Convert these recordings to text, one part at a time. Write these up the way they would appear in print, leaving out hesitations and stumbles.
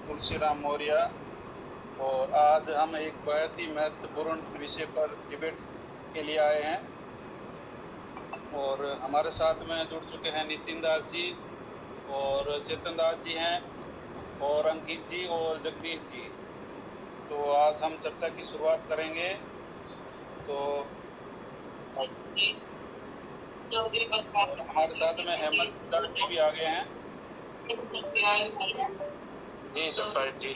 तुलसीराम मौर्य। और आज हम एक बहुत ही महत्वपूर्ण विषय पर डिबेट के लिए आए हैं और हमारे साथ में जुड़ चुके हैं नितिन दास जी और चेतन दास जी हैं और अंकित जी और जगदीश जी। तो आज हम चर्चा की शुरुआत करेंगे। तो हमारे साथ में हेमंत दास जी भी आ गए हैं। जी सर जी।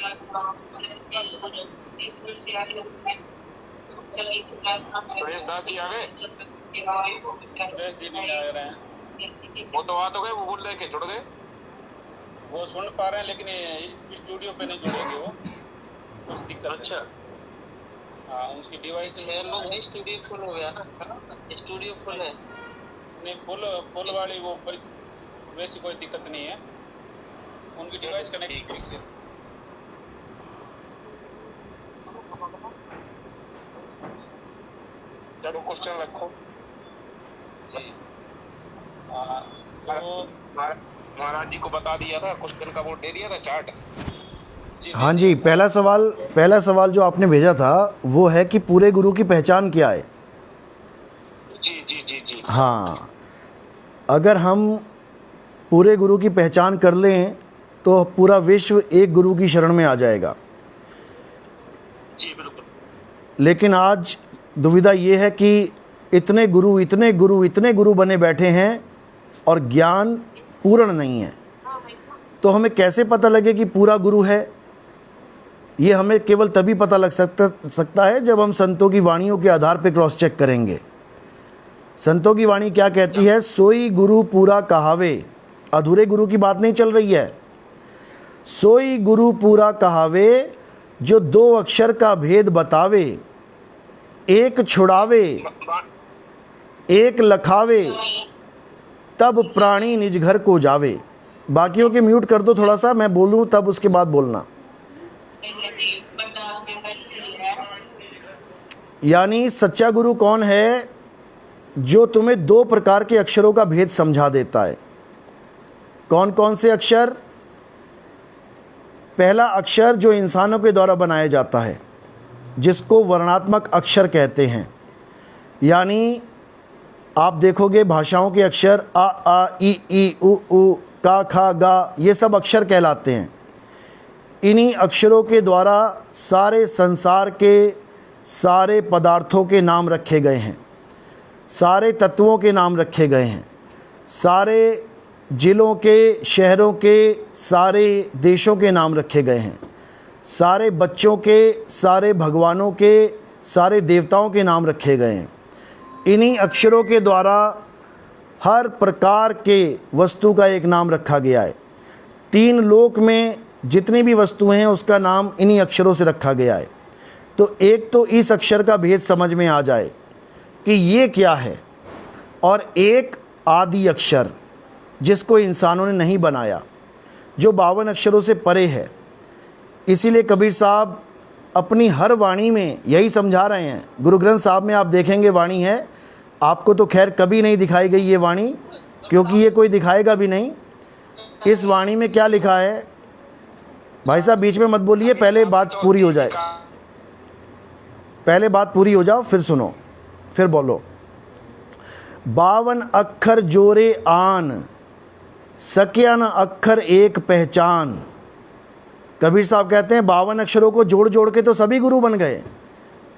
सुरेश दास जी आ गए। सुरेश जी नहीं आ रहे हैं। वो तो आ तो गए, वो बोल रहे कि जुड़ गए। वो सुन पा रहे हैं लेकिन स्टूडियो पे नहीं जुड़ेंगे, वो कुछ दिक्कत। अच्छा हाँ, उनकी डिवाइस में स्टूडियो फुल हो गया ना। स्टूडियो फुल है नहीं, फुल वाली वो वैसी कोई दिक्कत नहीं है। उनकी डिवाइस कनेक्ट कीजिए। चलो क्वेश्चन रखो जी। तो महाराज जी को बता दिया था, क्वेश्चन का वो दे दिया था चार्ट। हाँ जी, पहला सवाल जो आपने भेजा था वो है कि पूरे गुरु की पहचान क्या है। जी जी जी जी। हाँ, अगर हम पूरे गुरु की पहचान कर लें तो पूरा विश्व एक गुरु की शरण में आ जाएगा। जी बिल्कुल। लेकिन आज दुविधा ये है कि इतने गुरु बने बैठे हैं और ज्ञान पूर्ण नहीं है। तो हमें कैसे पता लगे कि पूरा गुरु है? ये हमें केवल तभी पता लग सकता है जब हम संतों की वाणियों के आधार पर क्रॉस चेक करेंगे। संतों की वाणी क्या कहती है? सोई गुरु पूरा कहावे। अधूरे गुरु की बात नहीं चल रही है। सोई गुरु पूरा कहावे, जो दो अक्षर का भेद बतावे, एक छुड़ावे एक लखावे, तब प्राणी निज घर को जावे। बाकियों के म्यूट कर दो थोड़ा सा, मैं बोलूं तब उसके बाद बोलना। यानी सच्चा गुरु कौन है? जो तुम्हें दो प्रकार के अक्षरों का भेद समझा देता है। कौन कौन से अक्षर? पहला अक्षर जो इंसानों के द्वारा बनाया जाता है, जिसको वर्णात्मक अक्षर कहते हैं। यानी आप देखोगे भाषाओं के अक्षर आ आ ई उ ऊ का खा गा, ये सब अक्षर कहलाते हैं। इन्हीं अक्षरों के द्वारा सारे संसार के सारे पदार्थों के नाम रखे गए हैं, सारे तत्वों के नाम रखे गए हैं, सारे जिलों के, शहरों के, सारे देशों के नाम रखे गए हैं, सारे बच्चों के, सारे भगवानों के, सारे देवताओं के नाम रखे गए हैं। इन्हीं अक्षरों के द्वारा हर प्रकार के वस्तु का एक नाम रखा गया है। तीन लोक में जितनी भी वस्तुएं हैं उसका नाम इन्हीं अक्षरों से रखा गया है। तो एक तो इस अक्षर का भेद समझ में आ जाए कि ये क्या है, और एक आदि अक्षर जिसको इंसानों ने नहीं बनाया, जो 52 अक्षरों से परे है। इसीलिए कबीर साहब अपनी हर वाणी में यही समझा रहे हैं। गुरु ग्रंथ साहब में आप देखेंगे वाणी है, आपको तो खैर कभी नहीं दिखाई गई ये वाणी, क्योंकि ये कोई दिखाएगा भी नहीं। इस वाणी में क्या लिखा है? भाई साहब बीच में मत बोलिए, पहले बात पूरी हो जाए, पहले बात पूरी हो जाओ फिर सुनो फिर बोलो। 52 अक्षर जोरे आन, सकिया न अक्षर एक पहचान। कबीर साहब कहते हैं 52 अक्षरों को जोड़ जोड़ के तो सभी गुरु बन गए।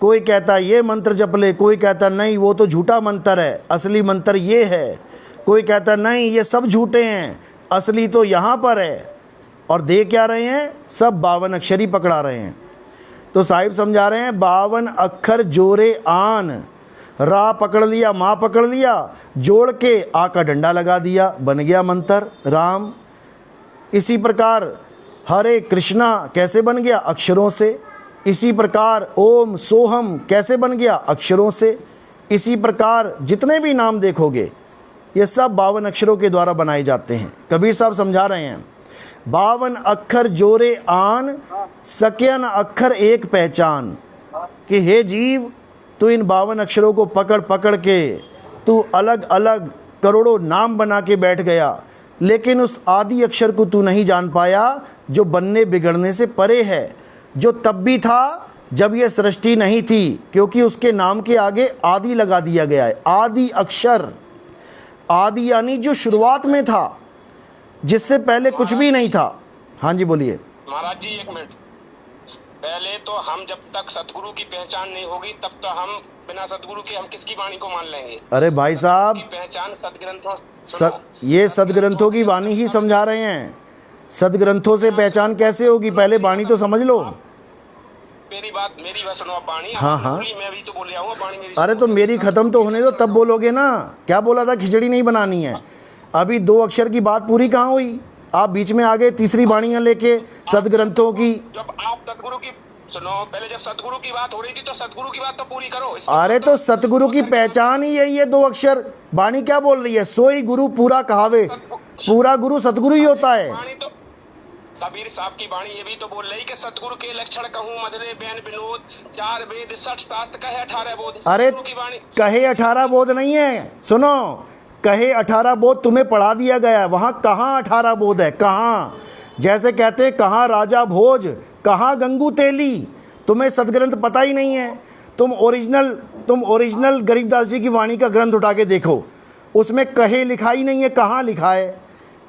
कोई कहता है ये मंत्र जप ले, कोई कहता नहीं वो तो झूठा मंत्र है, असली मंत्र ये है। कोई कहता नहीं ये सब झूठे हैं, असली तो यहाँ पर है। और दे क्या रहे हैं? सब 52 अक्षर ही पकड़ा रहे हैं। तो साहिब समझा रहे हैं 52 अक्षर जोरे आन, रा पकड़ लिया, माँ पकड़ लिया, जोड़ के आ का डंडा लगा दिया, बन गया मंत्र राम। इसी प्रकार हरे कृष्णा कैसे बन गया? अक्षरों से। इसी प्रकार ओम सोहम कैसे बन गया? अक्षरों से। इसी प्रकार जितने भी नाम देखोगे ये सब 52 अक्षरों के द्वारा बनाए जाते हैं। कबीर साहब समझा रहे हैं 52 अक्षर जोरे आन, सक्यन अक्षर एक पहचान। कि हे जीव, तू इन 52 अक्षरों को पकड़ पकड़ के तू अलग अलग करोड़ों नाम बना के बैठ गया, लेकिन उस आदि अक्षर को तू नहीं जान पाया जो बनने बिगड़ने से परे है, जो तब भी था जब यह सृष्टि नहीं थी, क्योंकि उसके नाम के आगे आदि लगा दिया गया है। आदि अक्षर, आदि यानी जो शुरुआत में था, जिससे पहले कुछ भी नहीं था। हाँ जी बोलिए। महाराज जी एक मिनट, पहले तो हम जब तक सतगुरु की पहचान नहीं होगी तब तो हम बिना सतगुरु के हम किसकी वाणी को मान लेंगे? अरे भाई साहब, की पहचान सदग्रंथों ये सदग्रंथों की वाणी ही समझा रहे हैं। सदग्रंथों से पहचान कैसे होगी? पहले वाणी तो समझ लो। मेरी बात सुनो आप। वाणी हाँ हाँ, मैं भी तो बोल रहा हूँ वाणी मेरी। अरे तो मेरी खत्म तो होने दो, तब बोलोगे ना। क्या बोला था? खिचड़ी नहीं बनानी है। अभी 2 अक्षर की बात पूरी कहाँ हुई? आप बीच में आ गए तीसरी वाणियां लेके सदग्रंथों की। जब आप सतगुरु की सुनो, पहले जब सतगुरु की बात हो रही थी तो सतगुरु की बात तो पूरी करो। अरे तो सतगुरु की पहचान ही यही है, 2 अक्षर। वाणी क्या बोल रही है? सोई गुरु पूरा कहावे। पूरा गुरु सतगुरु ही होता है। वाणी तो कबीर साहब की वाणी ये भी तो बोल रही कि सतगुरु के लक्षण कहूँ मधुरे बैन विनोद, 4 वेद 60 शास्त्र कहे 18 बोध। अरे की वाणी कहे 18 बोध नहीं है, सुनो, कहे 18 बोध तुम्हें पढ़ा दिया गया है। वहाँ कहाँ 18 बोध है? कहाँ? जैसे कहते हैं कहाँ राजा भोज, कहाँ गंगू तेली। तुम्हें सदग्रंथ पता ही नहीं है। तुम ओरिजिनल गरीबदास जी की वाणी का ग्रंथ उठा के देखो, उसमें कहे लिखा ही नहीं है। कहाँ लिखा है?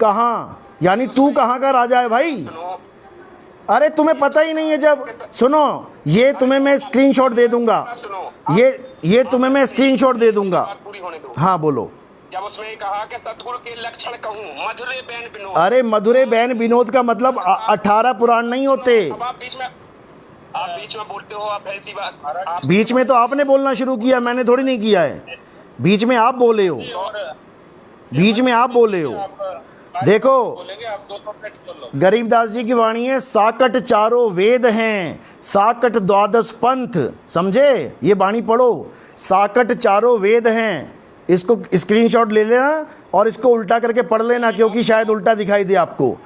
कहाँ? यानी तू कहाँ का राजा है भाई? अरे तुम्हें पता ही नहीं है। जब सुनो, ये तुम्हें मैं स्क्रीनशॉट दे दूंगा। ये तुम्हें मैं स्क्रीनशॉट दे दूंगा। हाँ बोलो। जब उसमें कहा कि सतगुरु के लक्षण कहूँ मधुरे बैन विनोद। अरे मधुरे बैन विनोद का मतलब 18 पुराण नहीं होते। आप बीच में बोलते हो। आप ऐसी बात बीच में तो आपने बोलना शुरू किया, मैंने थोड़ी नहीं किया है। बीच में आप बोले हो, बीच में आप बोले हो। देखो, गरीबदास जी की वाणी है, साकट चारों वेद हैं, साकट द्वादश पंथ। समझे? ये वाणी पढ़ो, साकट चारों वेद हैं। इसको स्क्रीनशॉट ले लेना और इसको उल्टा करके पढ़ लेना, क्योंकि शायद उल्टा दिखाई दे आपको।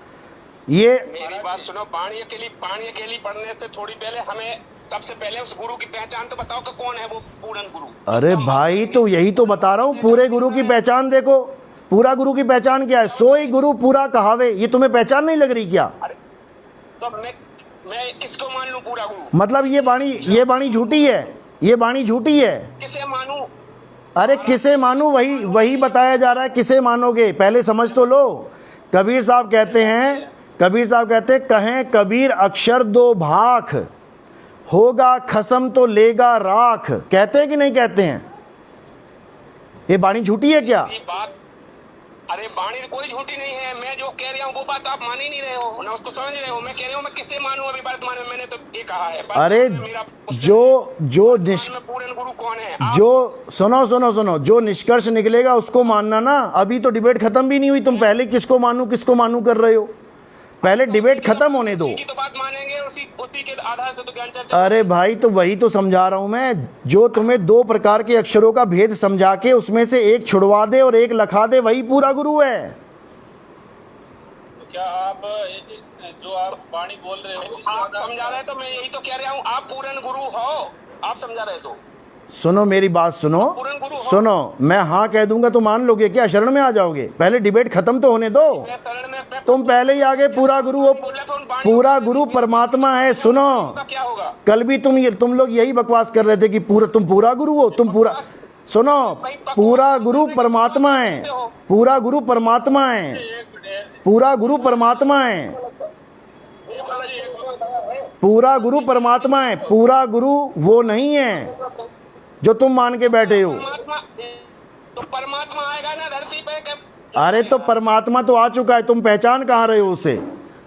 ये मेरी बात सुनो, पानी अकेली पढ़ने से थोड़ी पहले हमें सबसे पहले उस गुरु की पहचान तो बताओ कि कौन है वो पूर्ण गुरु। अरे भाई, तो यही तो बता रहा हूँ। पूरे गुरु की पहचान देखो। पूरा गुरु की पहचान क्या है? सोई गुरु पूरा कहावे। ये तुम्हें पहचान नहीं लग रही क्या? तो मैं किसको मान लूं पूरा गुरु? मतलब ये वाणी झूठी है। ये वाणी झूठी है। किसे मानूं? अरे किसे मानूं, वही बताया जा रहा है। किसे मानोगे पहले समझ तो लो। कबीर साहब कहते हैं कहें कबीर अक्षर 2 भाख, होगा खसम तो लेगा राख। कहते हैं कि नहीं कहते हैं? ये वाणी झूठी है क्या? अरे वाणी कोई झूठी नहीं है। मैं जो कह रहा हूँ वो बात आप मान ही नहीं रहे हो ना, उसको समझ रहे हो। मैं कह रहा हूँ मैं किसे मानूं अभी वर्तमान में? मैंने तो ये कहा है। अरे पूर्ण गुरु कौन है? सुनो, जो निष्कर्ष निकलेगा उसको मानना ना। अभी तो डिबेट खत्म भी नहीं हुई। तुम पहले किसको मानूं कर रहे हो। पहले डिबेट खत्म होने दो। तो बात मानेंगे, उसी के आधार से तो ज्ञान चर्चा। अरे भाई, तो वही तो समझा रहा हूं मैं। जो तुम्हें 2 प्रकार के अक्षरों का भेद समझा के उसमें से एक छुड़वा दे और एक लखा दे, वही पूरा गुरु है। तो क्या आप जो आप वाणी बोल रहे हो आप समझा रहे? तो मैं यही तो कह रहा हूँ, आप पूर्ण गुरु हो। आप समझा रहे तो सुनो, मेरी बात सुनो। मैं हाँ कह दूंगा तो मान लोगे क्या? शरण में आ जाओगे? पहले डिबेट खत्म तो होने दो। तुम पहले ही आगे पूरा गुरु हो। पूरा गुरु परमात्मा है। सुनो, क्या होगा? कल भी तुम लोग यही बकवास कर रहे थे कि तुम पूरा गुरु हो। सुनो, पूरा गुरु परमात्मा है। पूरा गुरु परमात्मा है। पूरा गुरु परमात्मा है। पूरा गुरु परमात्मा है। पूरा गुरु वो नहीं है जो तुम मान के बैठे हो। तो परमात्मा आएगा ना धरती पे? अरे तो परमात्मा तो आ चुका है। तुम पहचान कहाँ रहे हो उसे?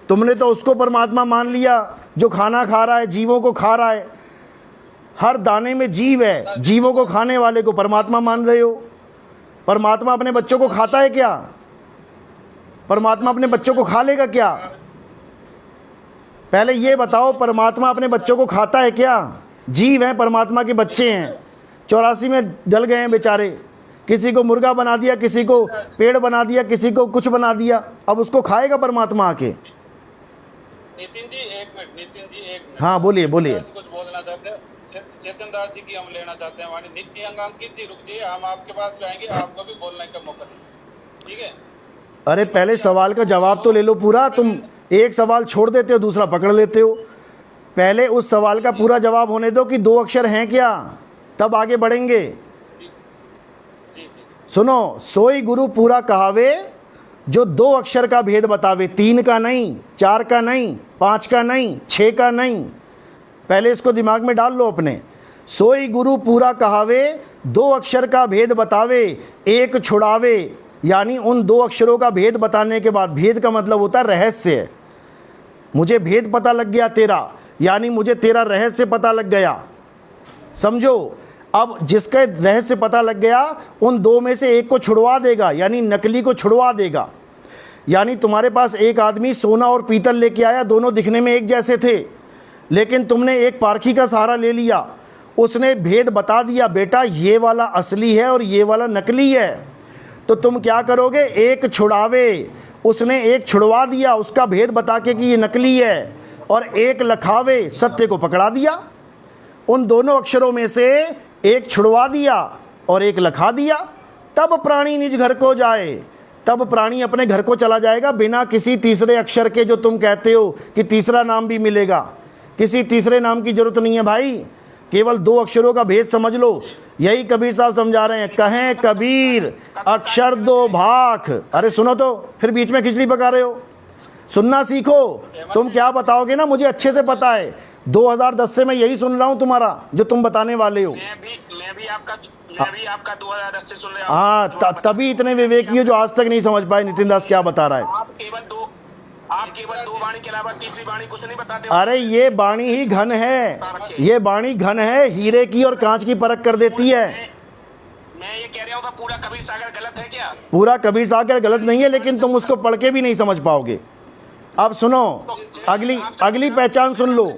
तुमने तो उसको परमात्मा मान लिया जो खाना खा रहा है, जीवों को खा रहा है। हर दाने में जीव है। जीवों को खाने वाले को परमात्मा मान रहे हो। परमात्मा अपने बच्चों को खाता है क्या? परमात्मा अपने बच्चों को खा लेगा क्या? पहले ये बताओ, परमात्मा अपने बच्चों को खाता है क्या? जीव हैं, परमात्मा के बच्चे हैं। 84 में डल गए हैं बेचारे। किसी को मुर्गा बना दिया, किसी को पेड़ बना दिया, किसी को कुछ बना दिया। अब उसको खाएगा परमात्मा आके? नितिन जी एक मिनट। हाँ बोलिए। कुछ बोलना चाहते हैं? चेतन दास जी की हम लेना चाहते हैं वाणी। नित्य अंकित जी रुक जाइए, हम आपके पास भी आएंगे, आपको भी बोलने का मौका देंगे, ठीक है? अरे पहले सवाल का जवाब तो ले लो पूरा। एक सवाल छोड़ देते हो, दूसरा पकड़ लेते हो। पहले उस सवाल का पूरा जवाब होने दो कि 2 अक्षर हैं क्या, तब आगे बढ़ेंगे। सुनो, सोई गुरु पूरा कहावे जो 2 अक्षर का भेद बतावे, 3 का नहीं, 4 का नहीं, 5 का नहीं, 6 का नहीं। पहले इसको दिमाग में डाल लो अपने। सोई गुरु पूरा कहावे 2 अक्षर का भेद बतावे, एक छुड़ावे। यानी उन 2 अक्षरों का भेद बताने के बाद, भेद का मतलब होता है रहस्य। मुझे भेद पता लग गया तेरा, यानी मुझे तेरा रहस्य पता लग गया, समझो। अब जिसका रहस्य पता लग गया, उन 2 में से एक को छुड़वा देगा, यानी नकली को छुड़वा देगा। यानी तुम्हारे पास एक आदमी सोना और पीतल लेके आया, दोनों दिखने में एक जैसे थे, लेकिन तुमने एक पारखी का सहारा ले लिया, उसने भेद बता दिया, बेटा ये वाला असली है और ये वाला नकली है। तो तुम क्या करोगे? एक छुड़ावे, उसने एक छुड़वा दिया उसका भेद बता के कि ये नकली है, और एक लखावे, सत्य को पकड़ा दिया। उन दोनों अक्षरों में से एक छुड़वा दिया और एक लखा दिया। तब प्राणी निज घर को जाए, तब प्राणी अपने घर को चला जाएगा बिना किसी तीसरे अक्षर के। जो तुम कहते हो कि तीसरा नाम भी मिलेगा, किसी तीसरे नाम की जरूरत नहीं है भाई, केवल 2 अक्षरों का भेद समझ लो। यही कबीर साहब समझा रहे हैं, कहें कबीर अक्षर 2 भाख। अरे सुनो तो, फिर बीच में खिचड़ी पका रहे हो, सुनना सीखो। तुम क्या बताओगे ना, मुझे अच्छे से पता है। 2010 से मैं यही सुन रहा हूँ तुम्हारा, जो तुम बताने वाले हो। मैं भी आपका 2010 से सुन रहा हूँ। हाँ, तभी इतने विवेकी हो जो आज तक नहीं समझ पाए नितिन दास क्या बता रहा है। आप केवल दो वाणी के अलावा तीसरी वाणी कुछ नहीं बताते हो। अरे ये वाणी ही घन है, ये वाणी घन है, हीरे की और कांच की परख कर देती है। मैं ये कह रहा हूँ पूरा कबीर सागर गलत है क्या? पूरा कबीर सागर गलत नहीं है, लेकिन तुम उसको पढ़ के भी नहीं समझ पाओगे। अब सुनो, अगली पहचान सुन लो।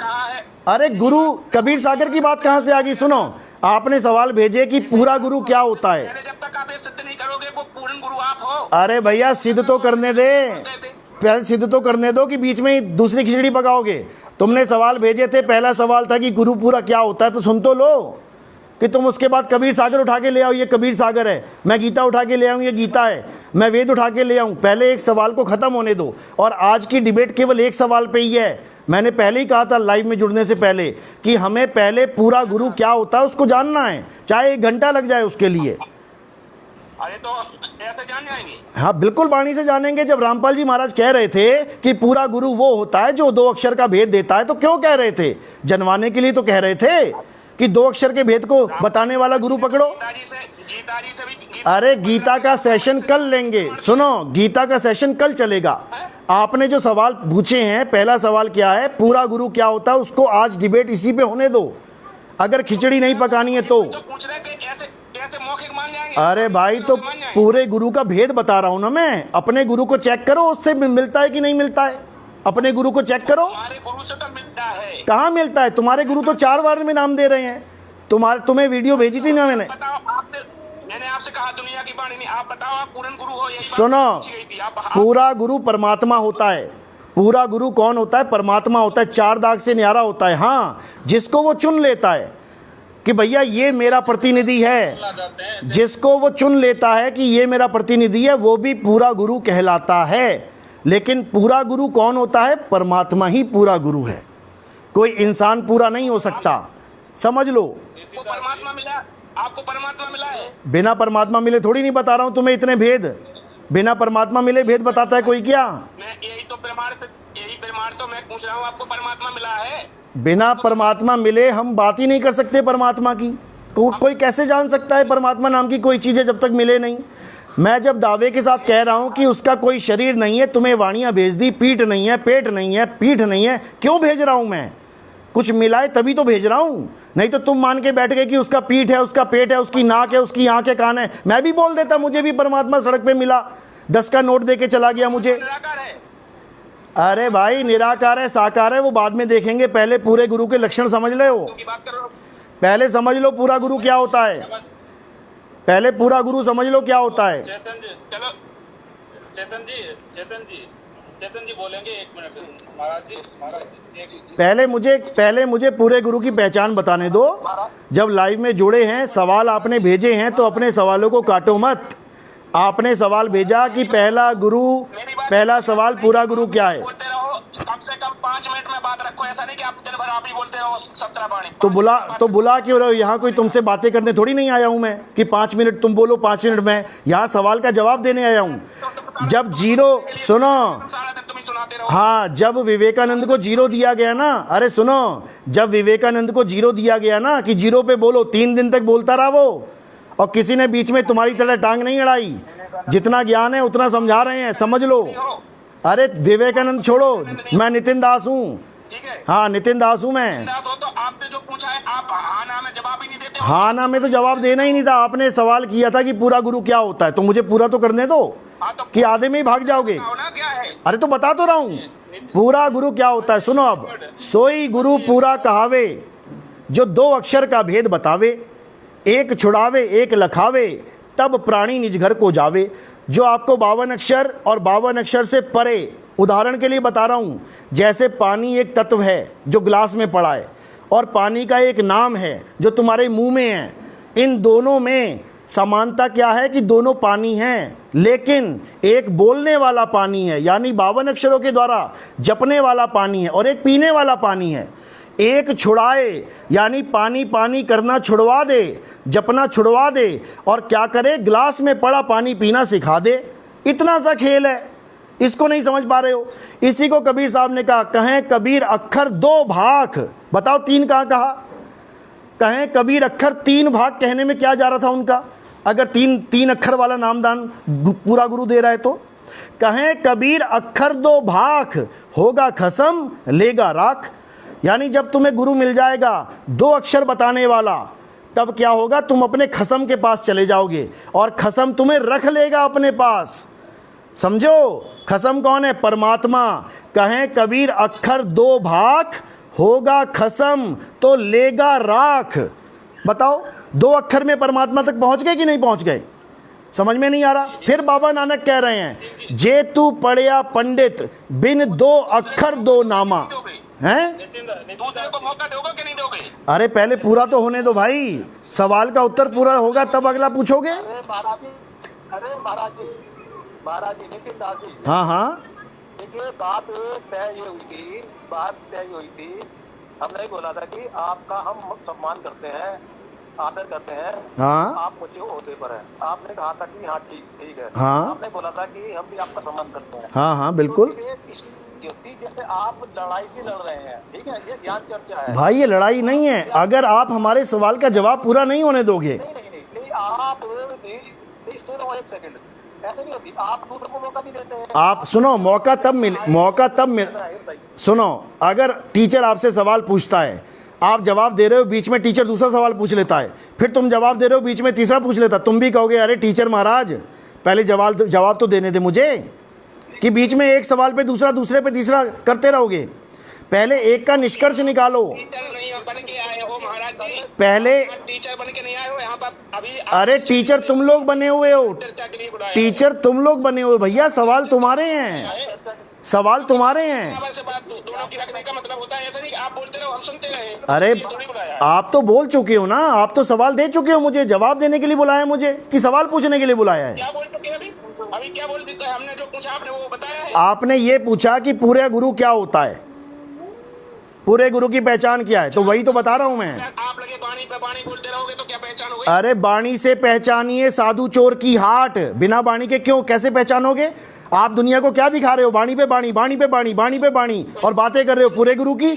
अरे गुरु कबीर सागर की बात कहाँ से आ गई? सुनो, आपने सवाल भेजे कि पूरा गुरु क्या होता है। जब तक आप ये सिद्ध नहीं करोगे वो पूर्ण गुरु आप हो। अरे भैया सिद्ध तो करने दे, पहले सिद्ध तो करने दो कि बीच में दूसरी खिचड़ी पकाओगे। तुमने सवाल भेजे थे, पहला सवाल था कि गुरु पूरा क्या होता है, तो सुन तो लो कि तुम उसके बाद कबीर सागर उठा के ले आओ, ये कबीर सागर है। मैं गीता उठा के ले आऊँ, ये गीता है। मैं वेद उठा के ले आऊँ। पहले एक सवाल को ख़त्म होने दो। और आज की डिबेट केवल एक सवाल पे ही है। मैंने पहले ही कहा था लाइव में जुड़ने से पहले कि हमें पहले पूरा गुरु क्या होता है उसको जानना है, चाहे 1 घंटा लग जाए उसके लिए। अरे तो ऐसे जान जाएंगे? हाँ बिल्कुल, वाणी से जानेंगे। जब रामपाल जी महाराज कह रहे थे कि पूरा गुरु वो होता है जो 2 अक्षर का भेद देता है, तो क्यों कह रहे थे? जनवाने के लिए तो कह रहे थे कि 2 अक्षर के भेद को बताने वाला गुरु पकड़ो। अरे गीता का सेशन कल लेंगे, सुनो, गीता का सेशन कल चलेगा। आपने जो सवाल पूछे हैं, पहला सवाल क्या है, पूरा गुरु क्या होता है, उसको आज डिबेट इसी पे होने दो। अगर खिचड़ी नहीं पकानी है तो पूछ रहे कि कैसे मौखिक मान जाएंगे? अरे भाई, तो पूरे गुरु का भेद बता रहा हूं ना मैं। अपने गुरु को चेक करो, उससे मिलता है कि नहीं मिलता है। अपने गुरु को चेक करो। हमारे गुरु से तो मिलता है। कहाँ मिलता है? तुम्हारे गुरु तो 4 बार में नाम दे रहे हैं। तुम्हें वीडियो भेजी थी ना मैंने। मैंने आपसे कहा दुनिया की वाणी नहीं, आप बताओ आप पूर्ण गुरु हो। सुनो, पूरा गुरु परमात्मा होता है। पूरा गुरु कौन होता है? परमात्मा होता है। 4 दाग से न्यारा होता है। हाँ, जिसको वो चुन लेता है कि भैया ये मेरा प्रतिनिधि है, जिसको वो चुन लेता है कि ये मेरा प्रतिनिधि है, वो भी पूरा गुरु कहलाता है। लेकिन पूरा गुरु कौन होता है? परमात्मा ही पूरा गुरु है। कोई इंसान पूरा नहीं हो सकता, समझ लो। परमात्मा मिला, आपको परमात्मा मिला है। बिना परमात्मा मिले थोड़ी नहीं बता रहा हूं तुम्हें इतने भेद। बिना परमात्मा मिले भेद बताता है कोई क्या? मैं यही प्रमाण तो मैं पूछ रहा हूँ, आपको परमात्मा मिला है? बिना परमात्मा मिले हम बात ही नहीं कर सकते परमात्मा की। कोई कैसे जान सकता है परमात्मा नाम की कोई चीज़ है जब तक मिले नहीं? मैं जब दावे के साथ कह रहा हूं कि उसका कोई शरीर नहीं है, तुम्हें वाणियां भेज दी, पीठ नहीं है, पेट नहीं है, पीठ नहीं है, क्यों भेज रहा हूं मैं? कुछ मिलाए तभी तो भेज रहा हूं। नहीं तो तुम मान के बैठ गए कि उसका पीठ है, उसका पेट है, उसकी नाक है, उसकी आंख है, कान है। मैं भी बोल देता मुझे भी परमात्मा सड़क पे मिला, 10 का नोट दे के चला गया मुझे। अरे भाई, निराकार है साकार है वो बाद में देखेंगे, पहले पूरे गुरु के लक्षण समझ ले। हो पहले समझ लो पूरा गुरु क्या होता है। पहले पूरा गुरु समझ लो क्या होता है। चेतन जी बोलेंगे, 1 मिनट महाराज जी। पहले मुझे पूरे गुरु की पहचान बताने दो। जब लाइव में जुड़े हैं, सवाल आपने भेजे हैं, तो अपने सवालों को काटो मत। आपने सवाल भेजा कि पहला सवाल पूरा गुरु क्या है। 5 मिनट में बात रखो, ऐसा नहीं कि आप दिन भर आप ही बोलते रहो सप्ताह वाणी। तो बुला क्यों रहे हो? यहाँ कोई तुमसे बातें करने थोड़ी नहीं आया हूं मैं कि 5 मिनट तुम बोलो 5 मिनट में, यहाँ सवाल का जवाब देने आया हूं। जब जीरो, सुनो, सारा दिन तुम ही सुनाते रहो। हाँ, जब विवेकानंद को जीरो दिया गया ना, अरे सुनो, जब विवेकानंद को जीरो दिया गया ना कि जीरो पे बोलो, 3 दिन तक बोलता रहा वो, और किसी ने बीच में तुम्हारी तरह टांग नहीं अड़ाई। जितना ज्ञान है उतना समझा रहे हैं, समझ लो। अरे विवेकानंद छोड़ो, मैं नितिन दास हूँ। ठीक है, हाँ, नितिन दास हूँ मैं। दास हो तो आपने जो पूछा है आप हाँ ना में जवाब ही नहीं देते हो। हाँ ना में तो जवाब देना ही नहीं था। आपने सवाल किया था कि पूरा गुरु क्या होता है, तो मुझे पूरा तो करने दो, हाँ, तो कि आधे में ही भाग जाओगे। बताओ ना क्या है। अरे तो बता तो रहा हूं, पूरा गुरु क्या होता है। सुनो अब, सोई गुरु पूरा कहावे, जो 2 अक्षर का भेद बतावे, एक छुड़ावे एक लखावे, तब प्राणी निज घर को जावे। जो आपको 52 अक्षर और 52 अक्षर से परे, उदाहरण के लिए बता रहा हूं, जैसे पानी एक तत्व है जो ग्लास में पड़ा है, और पानी का एक नाम है जो तुम्हारे मुंह में है। इन दोनों में समानता क्या है कि दोनों पानी हैं, लेकिन एक बोलने वाला पानी है, यानी 52 अक्षरों के द्वारा जपने वाला पानी है, और एक पीने वाला पानी है। एक छुड़ाए, यानी पानी पानी करना छुड़वा दे, जपना छुड़वा दे, और क्या करे, ग्लास में पड़ा पानी पीना सिखा दे। इतना सा खेल है, इसको नहीं समझ पा रहे हो। इसी को कबीर साहब ने कहा, कहें कबीर अक्षर 2 भाग, बताओ 3 कहाँ कहा? कहें कबीर अक्षर 3 भाग कहने में क्या जा रहा था उनका, अगर 3 अक्षर वाला नामदान पूरा गुरु दे रहा है तो? कहें कबीर अक्षर 2 भाग, होगा खसम लेगा राख। यानी जब तुम्हें गुरु मिल जाएगा 2 अक्षर बताने वाला, तब क्या होगा, तुम अपने खसम के पास चले जाओगे, और खसम तुम्हें रख लेगा अपने पास। समझो, खसम कौन है? परमात्मा। कहें कबीर अक्षर 2 भाग, होगा खसम तो लेगा राख। बताओ, 2 अक्षर में परमात्मा तक पहुंच गए कि नहीं पहुंच गए? समझ में नहीं आ रहा? फिर बाबा नानक कह रहे हैं, जे तू पढ़िया पंडित, बिन 2 अक्षर 2 नामा हैं। दूसरे को मौका दोगे कि नहीं दोगे? अरे पहले पूरा तो होने दो भाई, सवाल का उत्तर पूरा होगा तब अगला पूछोगे। अरे महाराज जी नितिन दास जी, हाँ हाँ, देखिए बात तय ये हुई थी, हमने बोला था कि आपका हम सम्मान करते हैं, आदर करते हैं, हाँ आप मुझे ओहदे पर है। आपने कहा था कि हाँ ठीक है। हाँ। आपने बोला था कि हम भी आपका सम्मान करते हैं। हाँ हाँ बिल्कुल। तो ये युक्ति जैसे आप लड़ाई भी लड़ रहे हैं, ठीक है, ये ज्ञान चर्चा है भाई, ये लड़ाई नहीं है। अगर आप हमारे सवाल का जवाब पूरा नहीं होने दोगे। नहीं, आप सुनो एक सेकंड, ऐसे नहीं होती, आप दूसरे को मौका भी देते हैं। आप सुनो, मौका तब मिल सुनो, अगर टीचर आपसे सवाल पूछता है, आप जवाब दे रहे हो, बीच में टीचर दूसरा सवाल पूछ लेता है, फिर तुम जवाब दे रहे हो, बीच में तीसरा पूछ लेता, तुम भी कहोगे अरे टीचर महाराज पहले जवाब तो देने दे मुझे, कि बीच में एक सवाल पे दूसरा, दूसरे पे तीसरा करते रहोगे। पहले एक का निष्कर्ष निकालो। टीचर नहीं बन के आए हो महाराज जी, पहले टीचर बन के नहीं आए हो यहाँ पर अभी। अरे टीचर तुम लोग बने हुए हो, चर्चा के लिए बुलाया टीचर तुम लोग बने हुए भैया, सवाल तुम्हारे हैं, सवाल तुम्हारे हैं। बराबर से बात दोनों की रखने का मतलब होता है, ऐसा नहीं कि आप बोलते रहो हम सुनते रहे। अरे थोड़ी बुलाया है। आप तो बोल चुके हो ना, आप तो सवाल दे चुके हो, मुझे जवाब देने के लिए बुलाया मुझे कि सवाल पूछने के लिए बुलाया है? क्या बोल चुके हैं अभी क्या बोल देते हैं? हमने जो पूछा आपने वो बताया है। आपने ये पूछा कि पूरे गुरु क्या होता है, पूरे गुरु की पहचान क्या है, तो वही तो बता रहा हूं मैं। आप लगे बाणी पे बाणी बोलते रहोगे तो क्या पहचान होगी? अरे बाणी से पहचानिए साधु चोर की हाट, बिना बाणी के क्यों, कैसे पहचानोगे? आप दुनिया को क्या दिखा रहे हो? बाणी पे बाणी, बाणी पे बाणी, बाणी पे बाणी, और बातें कर रहे हो पूरे गुरु की।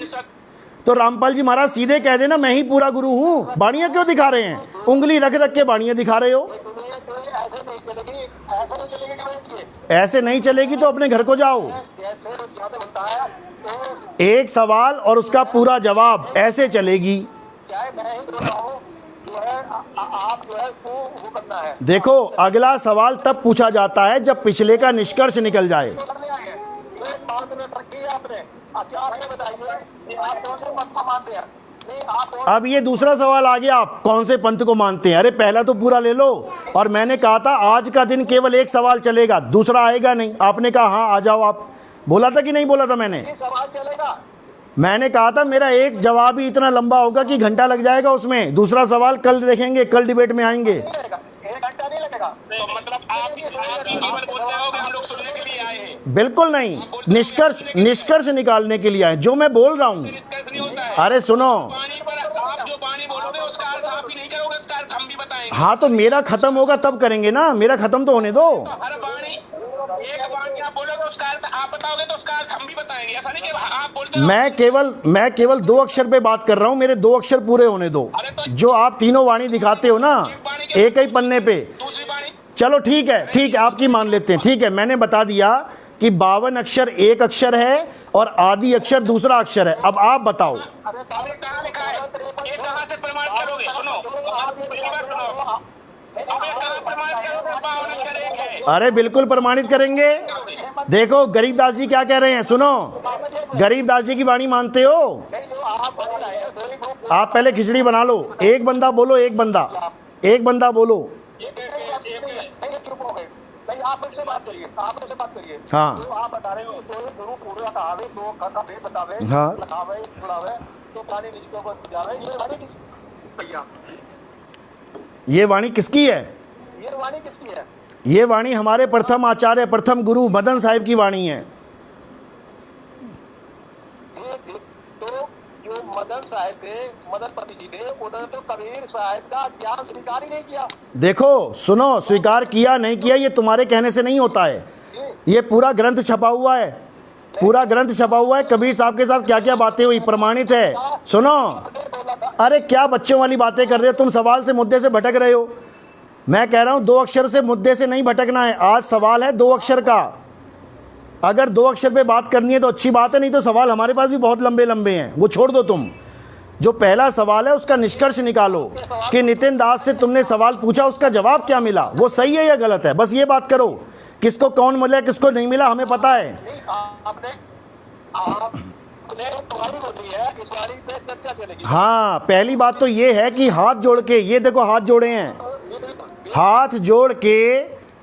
तो रामपाल जी महाराज सीधे कह देना मैं ही पूरा गुरु हूँ, बाणियां क्यों दिखा रहे हैं? उंगली रख रख के बाणियां दिखा रहे हो। ऐसे नहीं चलेगी तो अपने घर को जाओ। एक सवाल और उसका पूरा जवाब, ऐसे चलेगी। देखो, अगला सवाल तब पूछा जाता है जब पिछले का निष्कर्ष निकल जाए। अब ये दूसरा सवाल आ गया, आप कौन से पंथ को मानते हैं? अरे पहला तो पूरा ले लो। और मैंने कहा था आज का दिन केवल एक सवाल चलेगा, दूसरा आएगा नहीं। आपने कहा हाँ आ जाओ। आप बोला था कि नहीं बोला था? मैंने कहा था मेरा एक जवाब ही इतना लंबा होगा कि घंटा लग जाएगा उसमें। दूसरा सवाल कल देखेंगे, कल डिबेट में आएंगे। 1 घंटा नहीं लगेगा। तो मतलब आप ही केवल बोलते रहोगे, हम लोग सुनने के लिए आए हैं। बिल्कुल नहीं, निष्कर्ष निकालने के लिए आए, जो मैं बोल रहा हूँ। निष्कर्ष नहीं होता है। अरे सुनो, पानी पर आप जो पानी बोलोगे उसका अर्थ आप ही नहीं करोगे, उसका अर्थ हम भी बताएंगे। हाँ तो मेरा खत्म होगा तब करेंगे ना, मेरा खत्म तो होने दो। हर वाणी, एक वाणी आप बोलोगे उसका अर्थ आप बताओगे तो उसका अर्थ हम भी बताएंगे। ऐसा नहीं कि आप बोलते रहो। मैं केवल 2 अक्षर पे बात कर रहा हूँ, मेरे 2 अक्षर पूरे होने दो। जो आप तीनों वाणी दिखाते हो ना एक ही पन्ने पे, दूसरी वाणी चलो ठीक है आपकी मान लेते हैं। ठीक है, मैंने बता दिया कि 52 अक्षर एक अक्षर है और आदि अक्षर दूसरा अक्षर है। अब आप बताओ कहाँ लिखा है? ये कहाँ से प्रमाण करोगे? सुनो, पहली बात सुनो, अब ये कहाँ प्रमाणित करोगे? 52 अक्षर एक है। अरे बिल्कुल प्रमाणित करेंगे। देखो गरीबदास जी क्या कह रहे हैं, सुनो, गरीबदास जी की वाणी मानते हो? आप पहले खिचड़ी बना लो, एक बंदा बोलो, एक बंदा बोलो। आप मुझसे बात करिए, हाँ तो आप बता रहे हो तो गुरु पूरा कहावे तो का भेद बतावे, हाँ लखावे छुड़ावे तो पानी नीचे को जावे। ये वाणी भैया, ये वाणी किसकी है? ये वाणी किसकी है? ये वाणी हमारे प्रथम आचार्य, प्रथम गुरु मदन साहिब की वाणी है। तो जो मदन साहिब थे, मदन पति जी थे, उन्होंने तो कबीर साहिब का ज्ञान स्वीकार ही नहीं किया। देखो सुनो, स्वीकार किया नहीं किया ये तुम्हारे कहने से नहीं होता है, ये पूरा ग्रंथ छपा हुआ है, पूरा ग्रंथ छपा हुआ है। कबीर साहब के साथ क्या क्या बातें हुई प्रमाणित है। सुनो, अरे क्या बच्चों वाली बातें कर रहे हो तुम, सवाल से मुद्दे से भटक रहे हो। मैं कह रहा हूं 2 अक्षर से मुद्दे से नहीं भटकना है। आज सवाल है 2 अक्षर का, अगर 2 अक्षर पे बात करनी है तो अच्छी बात है, नहीं तो सवाल हमारे पास भी बहुत लंबे लंबे हैं, वो छोड़ दो। तुम जो पहला सवाल है उसका निष्कर्ष निकालो कि नितिन दास से तुमने सवाल पूछा, उसका जवाब क्या मिला, वो सही है या गलत है, बस ये बात करो। किसको कौन मिला किसको नहीं मिला हमें पता है। हाँ, पहली बात तो ये है कि हाथ जोड़ के, ये देखो हाथ जोड़े हैं, हाथ जोड़ के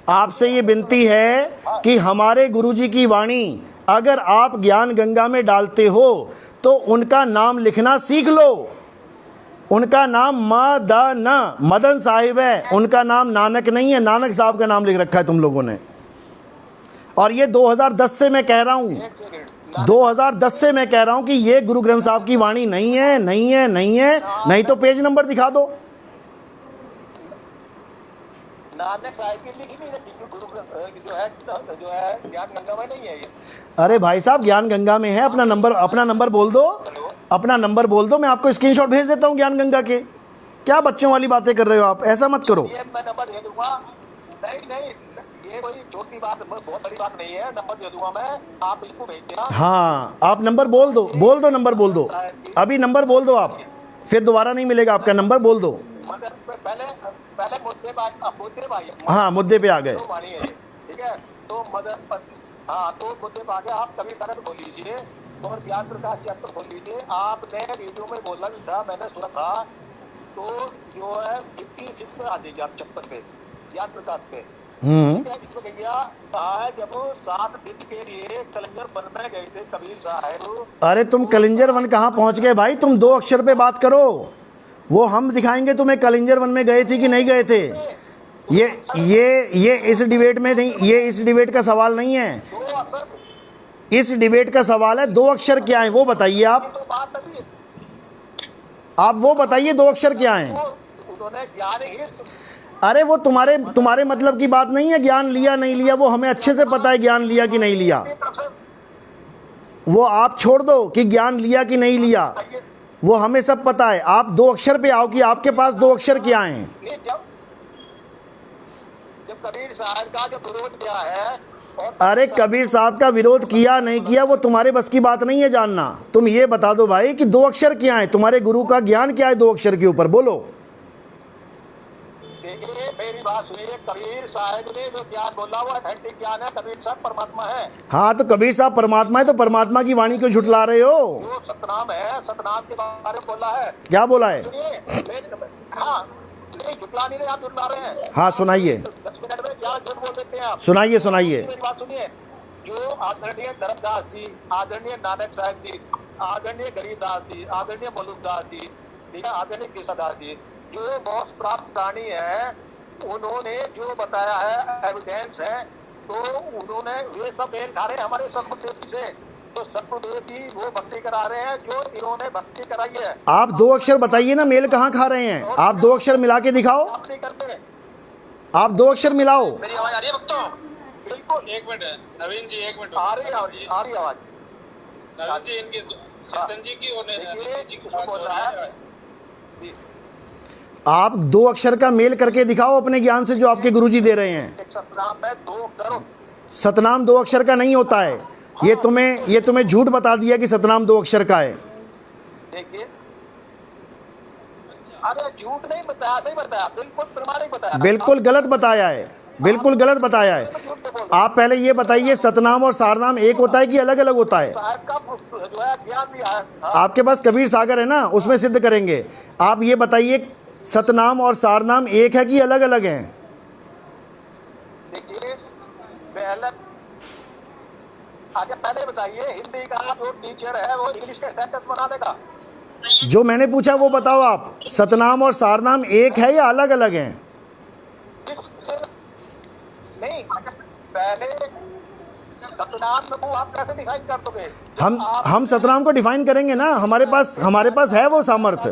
आपसे ये विनती है कि हमारे गुरुजी की वाणी अगर आप ज्ञान गंगा में डालते हो तो उनका नाम लिखना सीख लो। उनका नाम मदन साहिब है, उनका नाम नानक नहीं है, नानक साहब का नाम लिख रखा है तुम लोगों ने। और ये 2010 से मैं कह रहा हूँ, 2010 से मैं कह रहा हूँ कि ये गुरु ग्रंथ साहब की वाणी नहीं है, नहीं है, नहीं है। नहीं तो पेज नंबर दिखा दो। नानक साहिब की लिखी नहीं रखी, जो है ज्ञान गंगा में नहीं है ये। अरे भाई साहब ज्ञान गंगा में है, अपना नंबर बोल दो, अपना नंबर बोल दो, मैं आपको स्क्रीनशॉट भेज देता हूँ ज्ञान गंगा के। क्या बच्चों वाली बातें कर रहे हो आप, ऐसा मत करो। ये मैं नंबर दे दूंगा, नहीं ये कोई छोटी बात, बहुत बड़ी बात नहीं है, नंबर दे दूंगा मैं, आप इसको भेज देना। हाँ आप नंबर बोल दो, नंबर बोल दो, अभी नंबर बोल दो आप, फिर दोबारा नहीं मिलेगा आपका नंबर, बोल दो। पहले मुद्दे पे, हाँ मुद्दे पे आ गए, ठीक है। तो मदन, हाँ तो मुद्दे पे आ गए। आप कभी तरह खोल लीजिए और ज्ञान प्रकाश चैप्टर खोल लीजिए। आपने वीडियो में बोला भी था, मैंने सुना था, तो जो है 56 पे आ जाइए आप चैप्टर पे, ज्ञान प्रकाश पे। इसमें भैया कहा है जब 7 दिन के लिए कलिंजर वन में गए थे कबीर साहब। अरे तुम कलिंजर वन कहाँ पहुँच गए भाई, तुम 2 अक्षर पे बात करो, वो हम दिखाएंगे तुम्हें कलिंजर वन में गए थे कि नहीं गए थे। ये इस डिबेट में नहीं, ये इस डिबेट का सवाल नहीं है, इस डिबेट का सवाल है 2 अक्षर क्या है वो बताइए आप वो बताइए 2 अक्षर क्या हैं। अरे वो तुम्हारे मतलब की बात नहीं है, ज्ञान लिया नहीं लिया वो हमें अच्छे से पता है, ज्ञान लिया कि नहीं लिया वो आप छोड़ दो कि ज्ञान लिया कि नहीं लिया, वो हमें सब पता है। आप 2 अक्षर पे आओ कि आपके पास 2 अक्षर क्या हैं। जब कबीर साहब का जो विरोध किया है, अरे कबीर साहब का विरोध किया नहीं किया वो तुम्हारे बस की बात नहीं है जानना। तुम ये बता दो भाई कि 2 अक्षर क्या है, तुम्हारे गुरु का ज्ञान क्या है 2 अक्षर के ऊपर, बोलो। देखिए मेरी बात सुनिए, कबीर साहब ने जो ज्ञान बोला वो अथेंटिक ज्ञान है, कबीर साहब परमात्मा है। हाँ तो कबीर साहब परमात्मा है, तो परमात्मा की वाणी क्यों झुठला रहे हो? वो सतनाम है, सतनाम के बारे में बोला है। क्या बोला है? हाँ नहीं झुठला नहीं रहे, आप झुठला रहे हैं। हाँ सुनाइए, 10 मिनट में क्या झूठ बोल देते हैं आप। सुनाइए मेरी बात सुनिए, जो आदरणीय धर्मदास जी, आदरणीय नानक साहब जी, आदरणीय गरीबदास जी, आदरणीय मलुकदास जी, ठीक है, आदरणीय केशवदास जी, जो मोक्ष प्राप्त प्राणी है, उन्होंने जो बताया है एविडेंस है, तो उन्होंने वे सब मेल खा रहे हैं हमारे सतगुरुदेव जी से। तो सतगुरुदेव जी वो भक्ति करा रहे हैं जो इन्होंने भक्ति कराई है। आप 2 अक्षर बताइए ना, मेल कहाँ खा रहे हैं? आप 2 अक्षर मिला के दिखाओ, आप नहीं करते। आप 2 अक्षर मिलाओ। मेरी आवाज आ रही है भक्तों? बिल्कुल। एक मिनट नवीन जी, एक मिनट आ रही है, आ रही आवाज। नवीन जी, इनकी चेतन जी की और नवीन जी की बात हो रही है। आप 2 अक्षर का मेल करके दिखाओ अपने ज्ञान से, जो आपके गुरुजी दे रहे हैं। एक सतनाम में 2 करोड़। सतनाम 2 अक्षर का नहीं होता है। ये तुम्हें झूठ बता दिया कि सतनाम 2 अक्षर का है। देखिए, अरे झूठ नहीं बताया, सही बताया, बिल्कुल प्रमाणिक बताया। बिल्कुल गलत बताया है, बिल्कुल गलत बताया है। आप पहले ये बताइए, सतनाम और सारनाम एक होता है कि अलग अलग होता है? साहब का जो है ज्ञान दिया है। आपके पास कबीर सागर है ना, उसमें सिद्ध करेंगे। आप ये बताइए, सतनाम और सारनाम एक है कि अलग अलग हैं? देखिए, पहले बताइए, हिंदी का जो टीचर है वो इंग्लिश का सेंटेंस बना देगा। जो मैंने पूछा वो बताओ आप, सतनाम और सारनाम एक है या अलग अलग हैं? नहीं, पहले सतनाम को आप कैसे डिफाइन कर दोगे? हम सतनाम को डिफाइन करेंगे ना, हमारे पास है वो सामर्थ्य,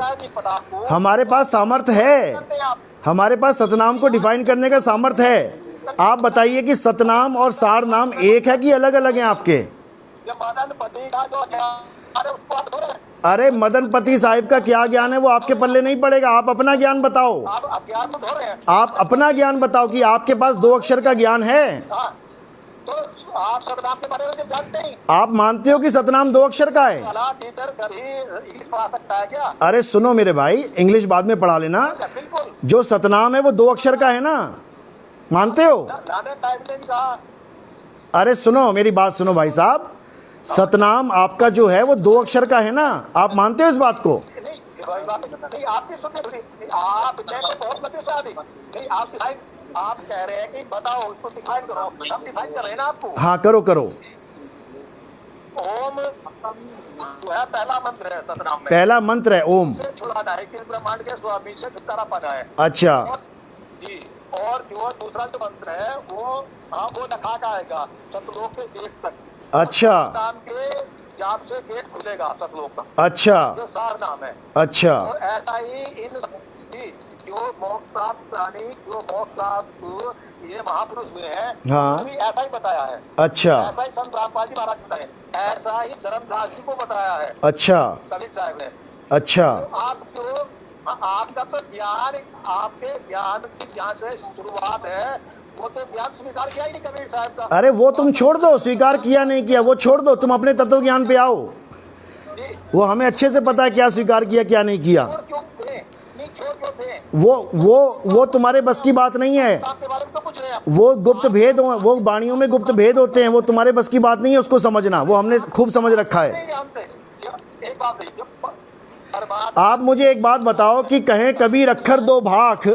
हमारे पास सामर्थ्य है, हमारे पास सतनाम को डिफाइन करने का सामर्थ्य है। आप बताइए कि सतनाम और सारनाम एक है कि अलग अलग हैं आपके? अरे मदनपति साहिब का क्या ज्ञान है वो आपके पल्ले नहीं पड़ेगा। आप अपना ज्ञान बताओ, आप अपना ज्ञान बताओ कि आपके पास 2 अक्षर का ज्ञान है। तो आप सतनाम के बारे में जानते हैं? आप मानते हो कि सतनाम 2 अक्षर का है? टीचर इंग्लिश पढ़ा सकता है क्या? अरे सुनो मेरे भाई, इंग्लिश बाद में पढ़ा लेना। बिल्कुल। जो सतनाम है वो 2 अक्षर का है ना, मानते हो? अरे सुनो मेरी बात सुनो भाई साहब, सतनाम आपका जो है वो 2 अक्षर का है ना, आप मानते हो इस बात को? नहीं, आप कह रहे हैं कि बताओ, उसको डिफाइन करो। हम डिफाइन कर रहे हैं ना आपको। हाँ करो करो। ओम जो है पहला मंत्र है सतनाम में। पहला मंत्र है ओम। छुड़ाना है कि ब्रह्मांड के स्वामी से छुटकारा पाना है। अच्छा जी। और जो दूसरा जो मंत्र है वो लखा का आएगा सतलोक के गेट तक। अच्छा। नाम के जाप से गेट खुलेगा सतलोक का। अच्छा। जो सार नाम है। अच्छा। और ऐसा ही इन जो मोक्ष प्राप्त प्राणी, जो मोक्ष प्राप्त ये महापुरुष हुए हैं, हाँ, ऐसा ही बताया है। अच्छा। ऐसा ही संत रामपाल जी महाराज बताए, ऐसा ही धर्मदास जी को बताया है। अच्छा। कबीर साहब ने। अच्छा। आपका तो ज्ञान, आपके ज्ञान की जहाँ से शुरुआत है वो तो ज्ञान स्वीकार किया ही नहीं कबीर साहब का। अरे वो तुम छोड़ दो, स्वीकार किया नहीं किया वो छोड़ दो, तुम अपने तत्व ज्ञान पे आओ। वो हमें अच्छे से पता है क्या स्वीकार किया क्या नहीं किया। वो तुम्हारे बस की बात नहीं है। वो गुप्त भेद, वो वाणियों में गुप्त भेद होते हैं, वो तुम्हारे बस की बात नहीं है उसको समझना, वो हमने खूब समझ रखा है। आप मुझे एक बात बताओ कि कहें कबीर अक्षर 2 भाग,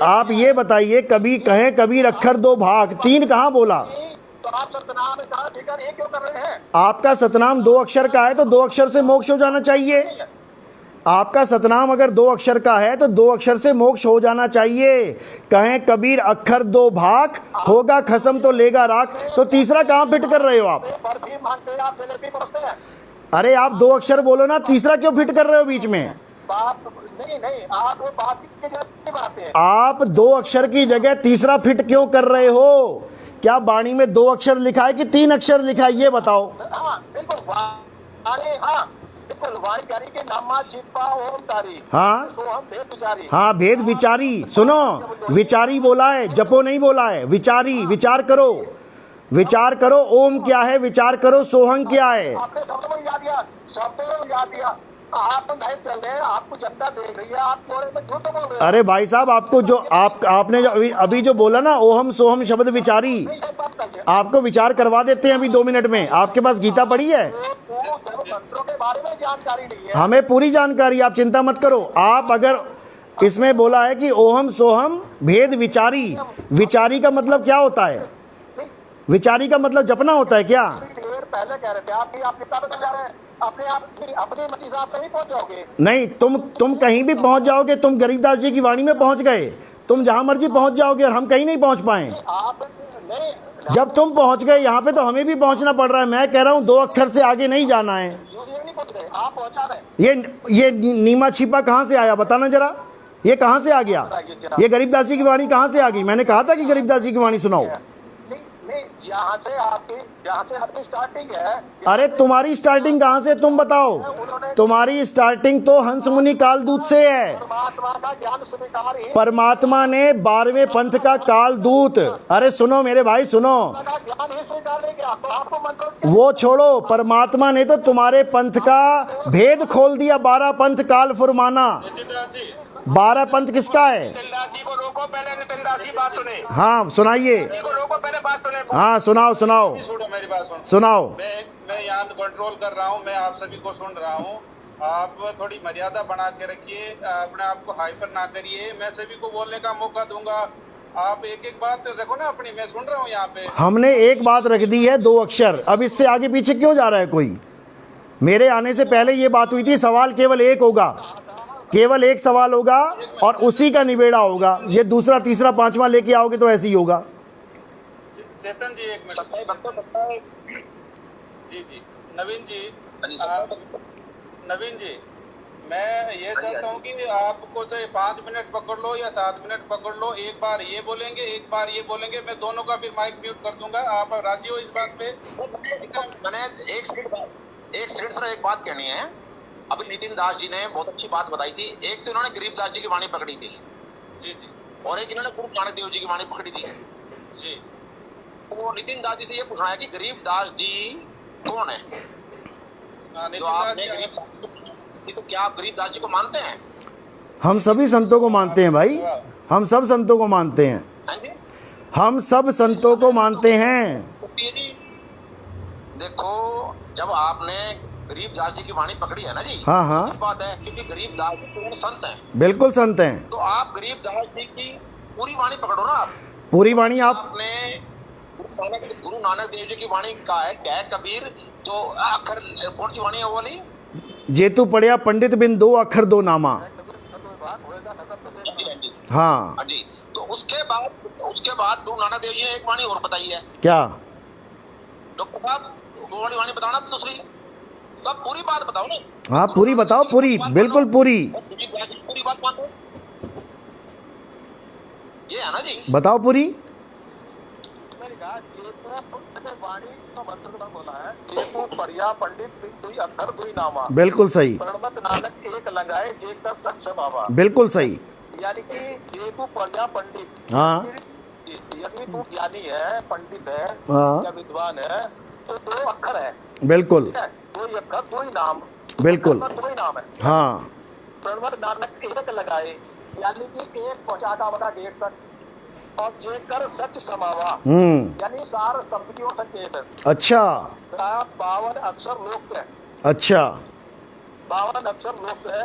आप ये बताइए, कभी कहें कबीर अक्षर 2 भाग, 3 कहाँ बोला? तो आप सतनाम फिकर ये क्यों कर रहे हैं? आपका सतनाम 2 अक्षर का है तो 2 अक्षर से मोक्ष हो जाना चाहिए। आपका सतनाम अगर 2 अक्षर का है तो 2 अक्षर से मोक्ष हो जाना चाहिए। कहें कबीर अक्षर 2 भाग, होगा खसम तो लेगा राख, तो तीसरा कहाँ फिट कर रहे हो आप? अरे आप 2 अक्षर बोलो ना, तीसरा क्यों फिट कर रहे हो बीच में? नहीं, आप वो बात की जगह नहीं बनाते हैं। आप 2 अक्षर की जगह तीसरा फिट क्यों कर रहे हो? क्या वाणी में 2 अक्षर लिखा है कि 3 अक्षर लिखा है, ये बताओ। हाँ बिल्कुल, वाणी प्यारी के नामा छिपा ओमकारी। हाँ भेद विचारी। हाँ, भेद विचारी। सुनो, विचारी बोला है, जपो नहीं बोला है, विचारी। विचार करो, विचार करो, ओम क्या है, विचार करो, सोहंग क्या है। आपने शब्दों को याद दिया, शब्दों को याद दिया। आप नहीं चल रहे, आपको जनता देख रही है, आप थोड़े में झूठ बोल रहे हैं। अरे भाई साहब, आपको जो आपने जो अभी जो बोला ना, ओहम सोहम शब्द विचारी, आपको विचार करवा देते हैं अभी 2 मिनट में। आपके पास गीता पढ़ी है? मंत्रों के बारे में जानकारी नहीं है। हमें पूरी जानकारी, आप चिंता मत करो। आप अगर इसमें बोला है कि ओहम सोहम भेद विचारी, विचारी का मतलब क्या होता है? विचारी का मतलब जपना होता है क्या? पहले कह रहे थे आप कितना बदल जा रहे हैं, अपने मसीह साहब नहीं पहुंच जाओगे। नहीं, तुम कहीं भी पहुंच जाओगे। तुम गरीबदास जी की वाणी में पहुंच गए, तुम जहाँ मर्जी पहुँच जाओगे और हम कहीं नहीं पहुँच पाए। आप नहीं, जब तुम पहुँच गए यहाँ पे तो हमें भी पहुँचना पड़ रहा है। मैं कह रहा हूँ 2 अक्षर से आगे नहीं जाना है। ये नहीं पहुंच रहे, आप पहुंचा रहे। ये नीमा छिपा कहाँ से आया बताना जरा, ये कहाँ से आ गया? ये गरीबदास जी की वाणी कहाँ से आ गई? मैंने कहा था कि गरीबदास जी की वाणी सुनाओ। नहीं, यहाँ से आपकी स्टार्टिंग है। अरे तुम्हारी स्टार्टिंग कहाँ से तुम बताओ? तुम्हारी स्टार्टिंग तो हंस मुनि कालदूत से है। परमात्मा का ज्ञान स्वीकार ही परमात्मा ने 12वें पंथ का कालदूत, अरे सुनो मेरे भाई सुनो, का ज्ञान ही स्वीकार नहीं किया तो आपको मंत्र वो छोड़ो, परमात्मा ने तो तुम्हारे पंथ का भेद खोल दिया। 12 पंथ काल फुरमाना। नितिनदास जी, 12 पंथ किसका है? नितिनदास जी को रोको, पहले नितिनदास जी बात सुने। हाँ सुनाइए। जी को रोको, पहले बात सुने। हाँ सुनाओ सुनाओ सुनो मेरी बात सुनो। सुनाओ। मैं यहाँ कंट्रोल कर रहा हूँ, मैं आप सभी को सुन रहा हूँ। आप थोड़ी मर्यादा बना के रखिए, अपने आप को हाइपर ना करिए। मैं सभी को बोलने का मौका दूंगा। आप एक एक बात रखो ना अपनी, मैं सुन रहा हूँ यहाँ पे। हमने एक बात रख दी है 2 अक्षर, अब इससे आगे पीछे क्यों जा रहा है कोई? मेरे आने से पहले ये बात हुई थी, सवाल केवल एक होगा, केवल एक सवाल होगा और उसी का निबेड़ा होगा। ये दूसरा तीसरा पांचवा लेके आओगे तो ऐसे ही होगा। चेतन जी एक मिनट। जी नवीन जी, नवीन जी, मैं ये चाहता हूँ कि आपको चाहे 5 मिनट पकड़ लो या 7 मिनट पकड़ लो, एक बार ये बोलेंगे एक बार ये बोलेंगे, मैं दोनों का फिर माइक म्यूट कर दूंगा। आप राजी हो इस बात पे? मैंने एक सेकंड सर एक बात कहनी है। अभी नितिन दास जी ने बहुत अच्छी बात बताई थी। एक तो इन्होंने गरीबदास जी की वाणी पकड़ी थी जी, और एक इन्होंने गुरु नानक देव जी की वाणी पकड़ी थी जी। तो नितिन दास जी से ये पूछना है कि गरीबदास जी कौन है? हाँ, जो नितिन आपने दास जी, गरीब, तो क्या आप गरीबदास जी को मानते हैं? हम सभी संतों को मानते हैं भाई, हम सब संतों को मानते हैं, हाँ जी, हम सब संतों को मानते हैं। तो ये जी देखो, जब आपने गरीबदास जी की वाणी पकड़ी है ना जी, हाँ, हाँ। अच्छी बात है, क्योंकि गरीबदास जी तो संत हैं। बिल्कुल संत हैं। तो आप गरीबदास जी की पूरी वाणी पकड़ो ना। आप पूरी वाणी आप आपने गुरु नानक देव जी की वाणी का है, क्या है कबीर, तो अखर कौन सी वाणी है वो वाली? जेतु पढ़िया पंडित बिन 2 अक्षर 2 नामा। हाँ हाँ जी। तो उसके बाद गुरु नानक देव जी ने एक वाणी और बताई है। क्या? डॉक्टर साहब वो वाली वाणी बताना दूसरी, तो आप पूरी बात बताओ ना। हाँ पूरी बताओ, पूरी बिल्कुल पूरी पूरी बात मानो, ये है ना जी। बताओ पूरी। मैंने कहा वाणी का मंत्र बोला है, जेतु पर्या पंडित दुई अक्षर दुई नामा। बिल्कुल सही, प्रणमत नानक एक लगाए एक का सक्षम आवा। बिल्कुल सही। यानी कि जेतु पर्या पंडित, हाँ यदि तू ज्ञानी है, पंडित है हाँ या विद्वान है तो 2 अक्षर है, बिल्कुल ठीक है? 2 अक्षर 2 ही नाम, बिल्कुल। 2 ही नाम है। हाँ प्रणमत नानक एक लगाए, यानी कि एक पहुंचाता बता 1.5 तक, और जेकर सच समावा, यानी सार शब्दियों संकेत। अच्छा 52 अक्षर लोक है। अच्छा 52 अक्षर लोक है।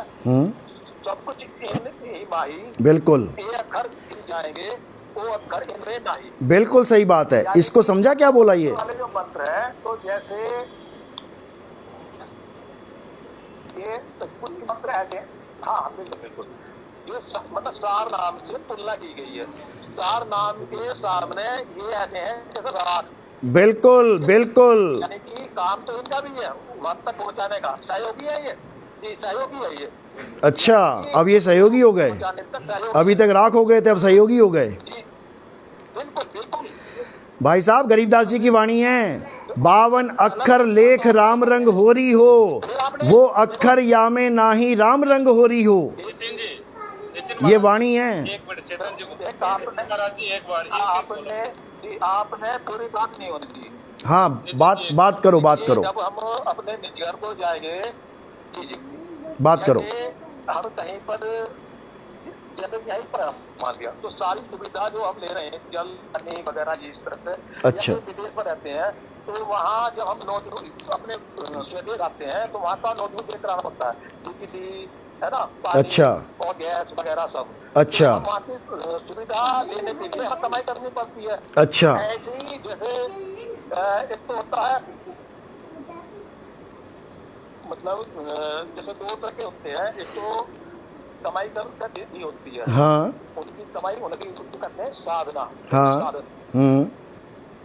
सब कुछ इन ही माही, बिल्कुल ये अक्षर इन जाएंगे, वो अक्षर इनमें नहीं। बिल्कुल सही बात है। इसको समझा क्या बोला ये? वाले जो मंत्र है, तो जैसे ये कुछ मंत्र ऐसे, हाँ बिल्कुल, ये मतलब सार नाम से तुलना की गई है। सार नाम के सामने ये ऐसे हैं जैसे राग। बिल्कुल बिल्कुल। यानी कि काम तो इनका भी है, वहां तक पहुंचाने का सहयोगी है ये, सहयोगी है ये। अच्छा अब ये सहयोगी हो गए, अभी तक राख हो गए थे, अब सहयोगी हो गए। बिल्कुल बिल्कुल भाई साहब गरीबदास जी की वाणी है, 52 अक्षर लेख राम रंग हो रही हो, वो अक्षर या में नाही राम रंग हो रही हो। नितिन जी, ये वाणी है। एक मिनट चेतन जी को आपने महाराज जी एक बार आपने पूरी बात नहीं होनी थी। हाँ बात करो, बात करो, जब हम अपने निज घर को जाएंगे, बात करो। हम कहीं पर जैसे यहीं पर मान लिया तो सारी सुविधा जो हम ले रहे हैं, जल पानी वगैरह जी इस तरह से, अच्छा। विदेश पर रहते हैं तो वहाँ जब हम नोट अपने स्वदेश आते हैं तो वहाँ का नोट देख रहा होता है, बिजली है ना, पानी अच्छा। और गैस वगैरह सब। अच्छा। तो वहाँ की सुविधा लेने के लिए हमें कमाई करनी पड़ती है। अच्छा। ऐसे ही जैसे एक तो होता है, मतलब जैसे 2 तरह के होते हैं, एक तो कमाई कर देती होती है। हाँ उनकी कमाई उनकी उसको कहते हैं साधना। हाँ साधन।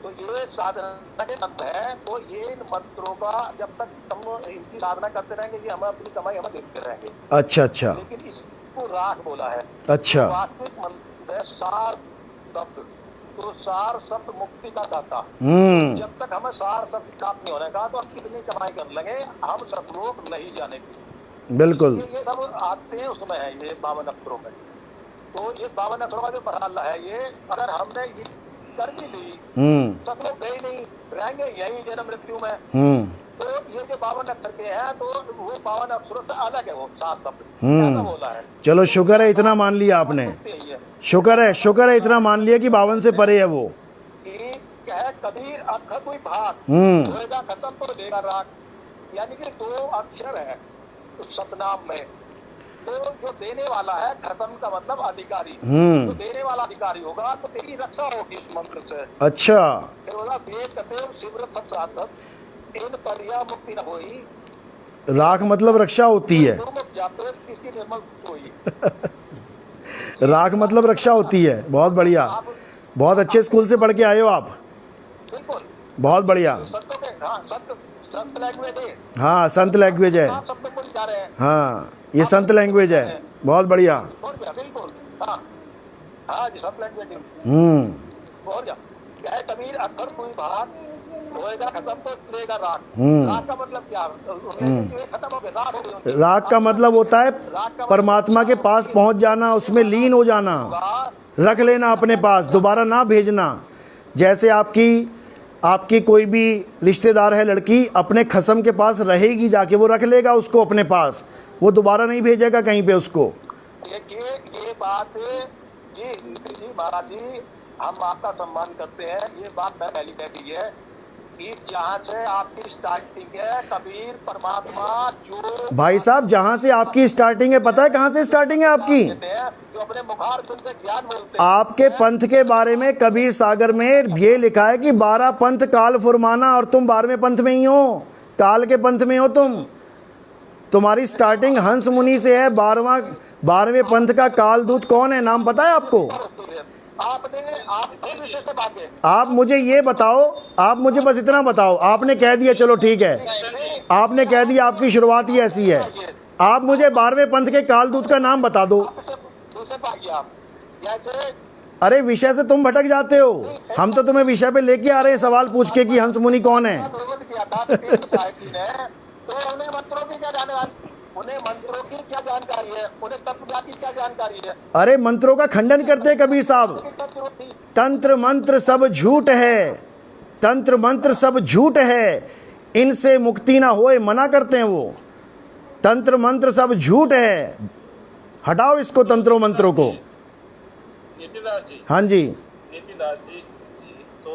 तो ये साधना के मंत्र है। तो ये इन मंत्रों का जब तक हम इनकी साधना करते रहेंगे ये हमें अपनी कमाई हमें देते रहेंगे। अच्छा अच्छा लेकिन इसको राग बोला है। अच्छा तो वास्तविक मंत्र है सार शब्द। तो सार शब्द मुक्ति का दाता। जब तक हमें सार शब्द प्राप्त नहीं होने का तो हम कितनी कमाई कर लेंगे हम सब लोग नहीं जाने। बिल्कुल ये सब आते हैं उसमें है ये 52 अक्षरों में। तो ये 52 अक्षरों का जो मरहला है ये अगर हमने ये कर भी ली सब लोग गए नहीं रहेंगे यही जन्म मृत्यु में। तो ये जो 52 अक्षर के हैं तो वो 52 अक्षरों से अलग है वो 7 शब्द ऐसा बोला है। चलो शुक्र है इतना मान लिया आपने। शुक्र है इतना मान लिया कि 52 से परे है वो। कहे कबीर अक्षर कोई भाग होएगा खत्म तो लेगा राग। यानी कि 2 अक्षर है तो सतनाम में। तो जो देने वाला है खत्म का मतलब अधिकारी। तो देने वाला अधिकारी होगा तो तेरी रक्षा होगी इस मंत्र से। अच्छा फिर बोला वेद कतेव शिवर सत्सातक इन परिया मुक्ति न होई। राख मतलब रक्षा होती है। जाते इसकी निर्मल होई। राख मतलब रक्षा होती है। बहुत बढ़िया बहुत अच्छे स्कूल से पढ़ के आए हो आप। बिल्कुल बहुत बढ़िया। संतों के हाँ संत लैंग्वेज है। हाँ संत लैंग्वेज है। आप सब लोग जा रहे हैं। हाँ ये संत लैंग्वेज है। बहुत बढ़िया। बिल्कुल हाँ हाँ जी संत लैंग्वेज। और क्या है कबीर अक्षर कोई भाग होएगा खत्म तो लेगा राग। राग का मतलब क्या खत्म हो गया राग हो गया। राग का मतलब होता है परमात्मा के पास पहुंच जाना उसमें लीन हो जाना रख लेना अपने पास दोबारा ना भेजना। जैसे आपकी कोई भी रिश्तेदार है लड़की अपने खसम के पास रहेगी जाके वो रख लेगा उसको अपने पास वो दोबारा नहीं भेजेगा कहीं पे उसको। ये बात जी महाराज जी हम आपका सम्मान करते हैं। ये बात मैं पहली कह दी है कि जहाँ से आपकी स्टार्टिंग है कबीर परमात्मा जो भाई साहब जहाँ से आपकी स्टार्टिंग है पता है कहाँ से स्टार्टिंग है आपकी? जो अपने मुखार से ज्ञान बोलते हैं। आपके पंथ के बारे में कबीर सागर में ये लिखा है कि 12 पंथ काल फुरमाना और तुम 12वें पंथ में ही हो। काल के पंथ में हो तुम्हारी स्टार्टिंग हंस मुनि से है। 12वें पंथ का काल दूत कौन है नाम पता है आपको? आप मुझे ये बताओ आप मुझे बस इतना बताओ। आपने कह दिया चलो ठीक है आपने कह दिया आपकी शुरुआत ही ऐसी है। आप मुझे 12वें पंथ के काल दूत का नाम बता दो। अरे विषय से तुम भटक जाते हो। हम तो तुम्हें विषय पे लेके आ रहे हैं सवाल पूछ के कि हंस मुनि कौन है। उन्हें मंत्रों की क्या जानकारी है उन्हें तत्व की क्या जानकारी है। अरे मंत्रों का खंडन करते हैं कबीर साहब। तंत्र मंत्र सब झूठ है। तंत्र मंत्र सब झूठ है इनसे मुक्ति ना होए मना करते हैं वो। तंत्र मंत्र सब झूठ है हटाओ इसको तंत्रों मंत्रों को। नीतिदास जी हाँ जी नीतिदास जी तो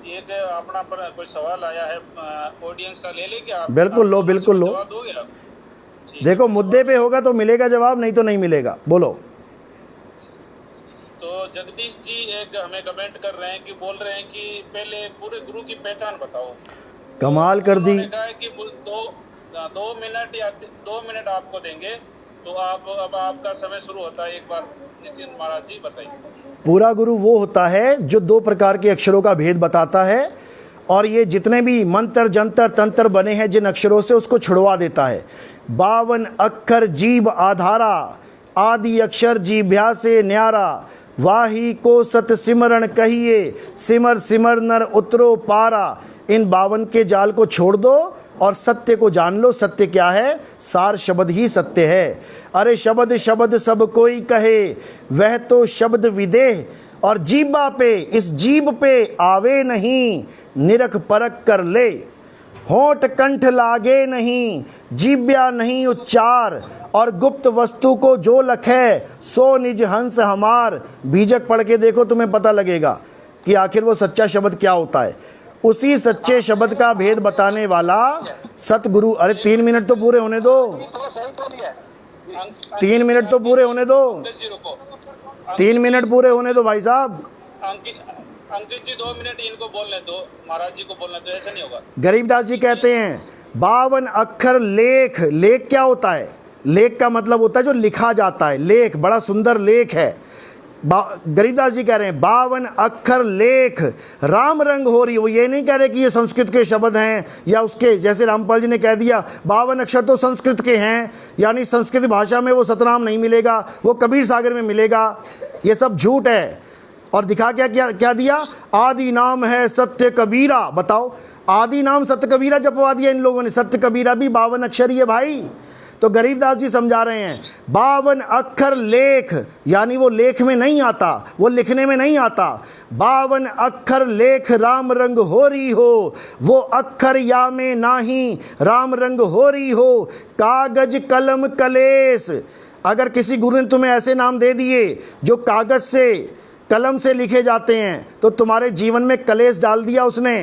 एक अपना पर कोई सवाल आया है ऑडियंस का ले क्या? बिल्कुल लो बिल्कुल लो। जवाब दोगे आप? देखो मुद्दे पे होगा तो मिलेगा जवाब नहीं तो नहीं मिलेगा। बोलो। तो जगदीश जी एक हमें कमेंट कर रहे हैं कि बोल रहे हैं कि पहले पूरे गुरु की पहचान बताओ। कमाल कर दी। कहा है कि 2 मिनट या 2 मिनट आपको देंगे तो आप अब आपका समय शुरू होता है। एक बार नितिन महाराज जी बताइए। पूरा गुरु वो होता है जो 2 प्रकार के अक्षरों का भेद बताता है और ये जितने भी मंत्र जंतर तंत्र बने हैं जिन अक्षरों से उसको छुड़वा देता है। 52 अक्षर जीव आधारा आदि अक्षर जीभ्या से न्यारा वाही को सत सिमरण कहिए सिमर सिमर नर उतरो पारा। इन 52 के जाल को छोड़ दो और सत्य को जान लो। सत्य क्या है? सार शब्द ही सत्य है। अरे शब्द शब्द सब कोई कहे वह तो शब्द विदेह और जीबा पे इस जीभ पे आवे नहीं निरख परख कर ले। होंठ कंठ लागे नहीं जीव्या नहीं उच्चार और गुप्त वस्तु को जो लखे सो निज हंस हमार। बीजक पढ़ के देखो तुम्हें पता लगेगा कि आखिर वो सच्चा शब्द क्या होता है। उसी सच्चे शब्द का भेद बताने वाला सतगुरु। अरे 3 मिनट तो पूरे होने दो। 3 मिनट तो पूरे होने दो। 3 मिनट पूरे होने दो भाई साहब। अंकित जी 2 मिनट इनको बोलने दो महाराज जी को बोलने दो। ऐसा नहीं होगा। गरीबदास जी कहते हैं 52 अक्षर लेख। लेख क्या होता है? लेख का मतलब होता है जो लिखा जाता है, लेख, बड़ा सुंदर लेख है। गरीबदास जी कह रहे हैं 52 अक्षर लेख राम रंग हो रही। वो ये नहीं कह रहे कि ये संस्कृत के शब्द हैं या उसके, जैसे रामपाल जी ने कह दिया 52 अक्षर तो संस्कृत के हैं, यानी संस्कृत भाषा में वो सतनाम नहीं मिलेगा, वो कबीर सागर में मिलेगा। ये सब झूठ है। और दिखा क्या दिया, आदि नाम है सत्य कबीरा। बताओ, आदि नाम सत्य कबीरा जपवा दिया इन लोगों ने। सत्य कबीरा भी 52 अक्षर ही है भाई। तो गरीबदास जी समझा रहे हैं 52 अक्षर लेख, यानी वो लेख में नहीं आता, वो लिखने में नहीं आता। 52 अक्षर लेख राम रंग हो रही हो, वो अक्षर या में नाही राम रंग हो रही हो। कागज कलम कलेस, अगर किसी गुरु ने तुम्हें ऐसे नाम दे दिए जो कागज से, कलम से लिखे जाते हैं, तो तुम्हारे जीवन में कलेश डाल दिया उसने।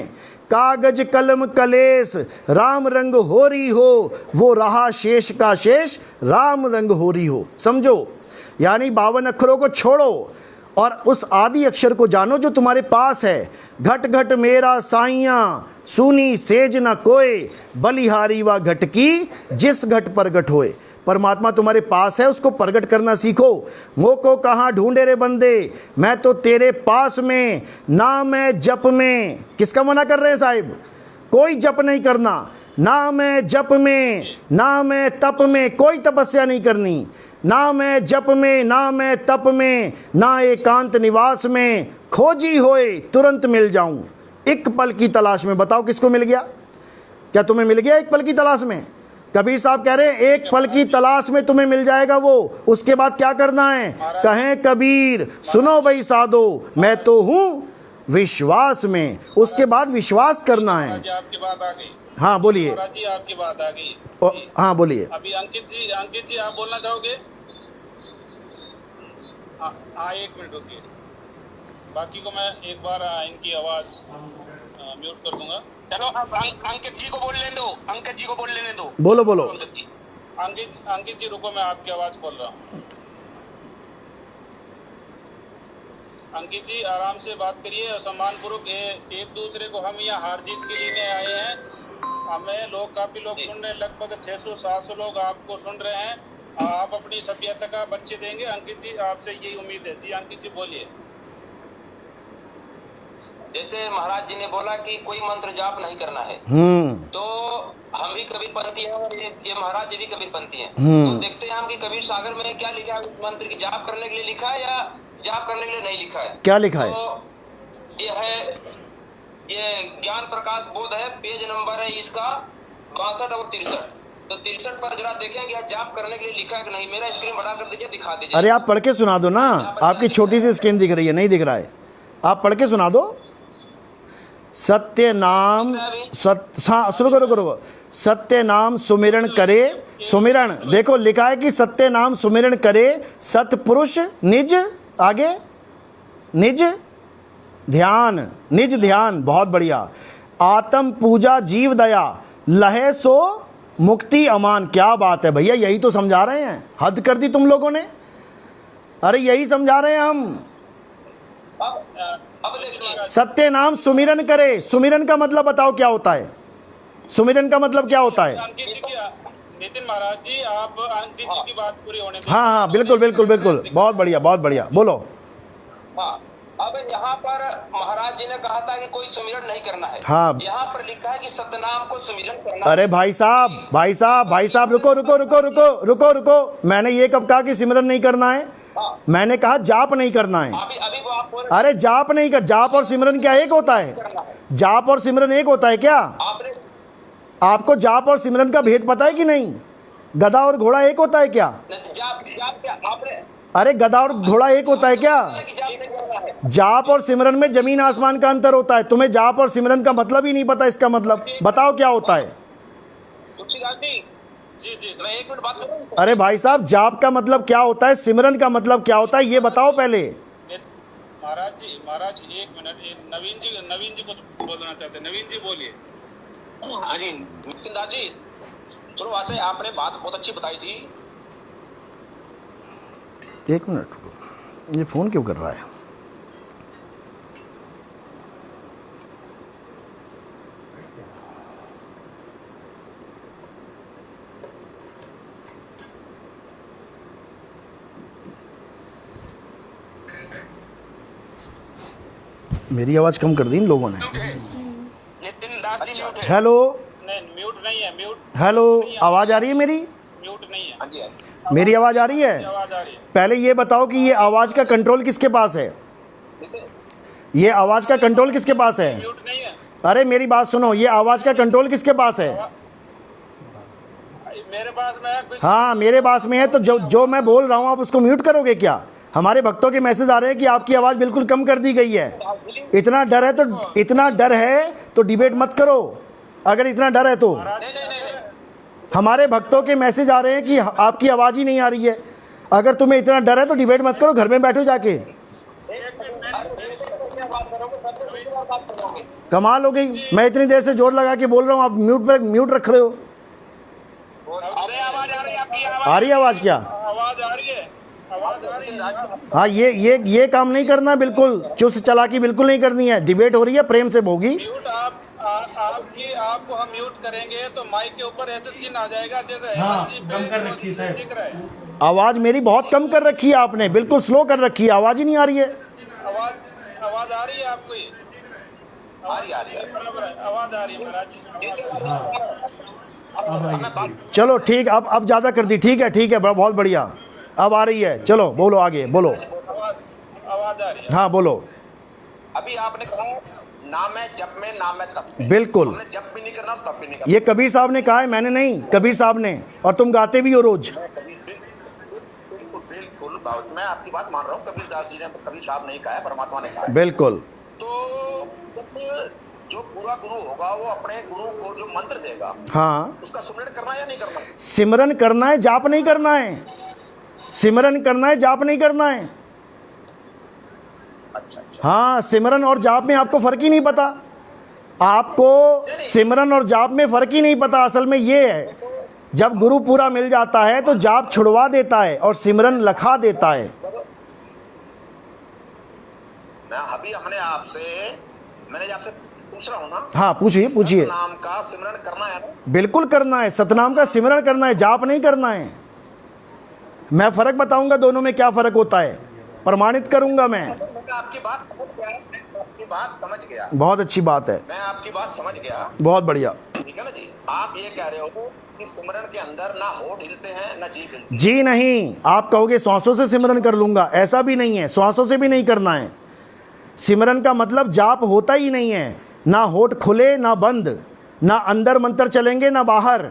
कागज कलम कलेश राम रंग हो रही हो, वो रहा शेष का शेष राम रंग हो रही हो। समझो, यानी 52 अक्षरों को छोड़ो और उस आदि अक्षर को जानो जो तुम्हारे पास है। घट घट मेरा साइयां सुनी सेज न कोय, बलिहारी व घट की जिस घट प्रगट होए। परमात्मा तुम्हारे पास है, उसको प्रकट करना सीखो। मो को कहाँ ढूंढे रे बंदे, मैं तो तेरे पास में, ना मैं जप में। किसका मना कर रहे हैं साहिब? कोई जप नहीं करना, ना मैं जप में, ना मैं तप में, कोई तपस्या नहीं करनी। ना मैं जप में, ना मैं तप में, ना एकांत निवास में, खोजी होए तुरंत मिल जाऊं एक पल की तलाश में। बताओ किसको मिल गया? क्या तुम्हें मिल गया एक पल की तलाश में? कबीर साहब कह रहे हैं एक पल की तलाश में तुम्हें मिल जाएगा वो। उसके बाद क्या करना है? कहें कबीर सुनो भाई साधो, मैं तो हूँ विश्वास में। उसके बाद विश्वास करना है। आपकी बात आ गई। हाँ बोलिए। महाराज जी आपकी बात आ गई। हाँ बोलिए। अभी अंकित जी आप बोलना चाहोगे? हाँ 1 मिनट रुकिए, बाकी को मैं एक बार इनकी आवाज म्यूट कर दूंगा। चलो अंकित जी को बोल लेने दो, अंकित जी को बोल लेने दो। बोलो बोलो। अंकित जी रुको, मैं आपकी आवाज खोल रहा हूँ। अंकित जी आराम से बात करिए और सम्मान पूर्वक। एक दूसरे को हम यहाँ हार जीत के लिए आए हैं। हमें लोग, काफी लोग सुन रहे हैं, लगभग 600-700 लोग आपको सुन रहे हैं। आप अपनी सभ्यता का परिचय देंगे। अंकित जी आपसे यही उम्मीद है। जी अंकित जी बोलिए। जैसे महाराज जी ने बोला कि कोई मंत्र जाप नहीं करना है, तो हम भी कबीरपंथी हैं और ये महाराज जी भी कबीरपंथी हैं। तो देखते हैं हम कि कबीर सागर में क्या लिखा है, उस मंत्र की जाप करने के लिए लिखा है या जाप करने के लिए नहीं लिखा है। क्या लिखा है? तो ये है, ये ज्ञान प्रकाश बोध है, पेज नंबर है इसका 62 और 63। तो 63 पर जरा देखें कि जाप करने के लिए लिखा है कि नहीं। मेरा स्क्रीन बड़ा कर दीजिए, दिखा दीजिए। अरे आप पढ़ के सुना दो ना, आपकी छोटी सी स्क्रीन दिख रही है, नहीं दिख रहा है, आप पढ़ के सुना दो। सत्य नाम शुरू करो। सत्य नाम सुमिरन करे, सुमिरन देखो लिखा है कि सत्य नाम सुमिरन करे सतपुरुष निज, आगे निज ध्यान, निज ध्यान, बहुत बढ़िया। आत्म पूजा जीव दया, लहे सो मुक्ति अमान। क्या बात है भैया, यही तो समझा रहे हैं। हद कर दी तुम लोगों ने। अरे यही समझा रहे हैं हम। अब देखिए, सत्य नाम सुमिरन करे, सुमिरन का मतलब बताओ क्या होता है? सुमिरन का मतलब क्या होता है? अंकित जी की, नितिन महाराज जी आप अंकित जी की बात पूरी होने दीजिए। हाँ बिल्कुल बिल्कुल बिल्कुल, बहुत बढ़िया बहुत बढ़िया, बोलो। हाँ अब यहाँ पर महाराज जी ने कहा था कि कोई सुमिरन नहीं करना है। हाँ यहाँ पर लिखा है कि सतनाम को सुमिरन करना। अरे भाई साहब रुको। मैंने ये कब कहा कि सिमरन नहीं करना है? मैंने कहा जाप नहीं करना है। अभी वो आप बोल, अरे जाप नहीं कर, जाप और सिमरन क्या एक होता है? जाप और सिमरन एक होता है क्या? आपने आपको जाप और सिमरन का भेद पता है कि नहीं? गधा और घोड़ा एक होता है क्या? आपने अरे गधा और घोड़ा एक होता है क्या? जाप और सिमरन में जमीन आसमान का अंतर होता है। तुम्हें जाप और सिमरन का मतलब ही नहीं पता। इसका मतलब बताओ क्या होता है? जी मैं 1 मिनट बात करूं। अरे भाई साहब, जाप का मतलब क्या होता है, सिमरन का मतलब क्या होता है, ये बताओ पहले। महाराज जी 1 मिनट, नवीन जी को बोलना चाहते हैं। नवीन जी बोलिए। हाँ जी नितिन दास जी, शुरुआत से आपने बात बहुत अच्छी बताई थी। 1 मिनट, ये फोन क्यों कर रहा है? मेरी आवाज़ कम कर दी इन लोगों ने। नितिन दास जी म्यूट है। हेलो, नहीं म्यूट नहीं है, म्यूट हेलो, आवाज़ आ रही है मेरी? म्यूट नहीं है। हाँ जी, मेरी आवाज़ आ रही है? आवाज आ रही है। पहले ये बताओ कि ये आवाज़ का कंट्रोल किसके पास है? ये आवाज़ का कंट्रोल किसके पास है? म्यूट नहीं है। अरे मेरी बात सुनो, ये आवाज़ का कंट्रोल किसके पास है? मेरे पास में है कुछ। हाँ मेरे पास में है, तो जो मैं बोल रहा हूँ आप उसको म्यूट करोगे क्या? हमारे भक्तों के मैसेज आ रहे हैं कि आपकी आवाज़ बिल्कुल कम कर दी गई है। इतना डर है तो डिबेट मत करो। अगर इतना डर है तो हमारे भक्तों के मैसेज आ रहे हैं कि आपकी आवाज़ ही नहीं आ रही है। अगर तुम्हें इतना डर है तो डिबेट मत करो, घर में बैठो जाके। कमाल हो गई, मैं इतनी देर से जोर लगा के बोल रहा हूँ, आप म्यूट रख रहे हो। अरे आवाज आ रही है आपकी, आ रही है आवाज़? क्या आवाज आ रही है? आवाज आ रही है। हाँ, ये काम नहीं करना, बिल्कुल चुस्त चालाकी बिल्कुल नहीं करनी है। डिबेट हो रही है, प्रेम से होगी। म्यूट आपको हम म्यूट करेंगे तो माइक के ऊपर ऐसे चिन्ह आ जाएगा जैसे हेमंत जी पे दिख रहा है। आवाज़ मेरी बहुत कम कर रखी है आपने, बिल्कुल स्लो कर रखी है, आवाज़ ही नहीं आ रही है। आवाज आ रही है आपको? आ रही है। आवाज आ रही है महाराज। चलो ठीक, अब ज़्यादा कर दी। ठीक है, बहुत बढ़िया, अब आ रही है। चलो बोलो, आगे बोलो। आवाज आ रही है। हाँ बोलो। अभी आपने कहा ना मैं जब में ना मैं तब में। बिल्कुल, हमने जब भी नहीं करना तब भी नहीं करना। ये कबीर साहब ने कहा है, मैंने नहीं, कबीर साहब ने। और तुम गाते भी हो रोज। बिल्कुल मैं आपकी बात मान रहा हूँ। कबीर दास जी ने, कबीर साहब नहीं कहा है, परमात्मा ने कहा है। बिल्कुल। तो जो पूरा गुरु होगा वो अपने गुरु को जो मंत्र देगा, हाँ, उसका सुमिरन करना है या नहीं करना? सिमरन करना है, जाप नहीं करना है। सिमरन करना है, जाप नहीं करना है। अच्छा। हाँ, सिमरन और जाप में आपको फर्क ही नहीं पता। आपको सिमरन और जाप में फर्क ही नहीं पता। असल में ये है, जब गुरु पूरा मिल जाता है तो जाप छुड़वा देता है और सिमरन लखा देता है। अभी मैंने आपसे पूछ रहा हूँ ना। हाँ पूछिए। नाम का सिमरन करना है ना? बिल्कुल करना है, सतनाम का सिमरन करना है, जाप नहीं करना है। मैं फर्क बताऊंगा दोनों में क्या फर्क होता है, प्रमाणित करूंगा मैं। आपकी बात समझ गया। बहुत अच्छी बात है, मैं आपकी बात समझ गया। बहुत बढ़िया। ठीक है ना जी। आप ये कह रहे हो कि सिमरन के अंदर ना होठ हिलते हैं ना जीभ हिलती है। जी नहीं, आप कहोगे श्वासों से सिमरन कर लूंगा, ऐसा भी नहीं है। श्वासों से भी नहीं करना है। सिमरन का मतलब जाप होता ही नहीं है। ना होठ खुले ना बंद, ना अंदर मंत्र चलेंगे ना बाहर।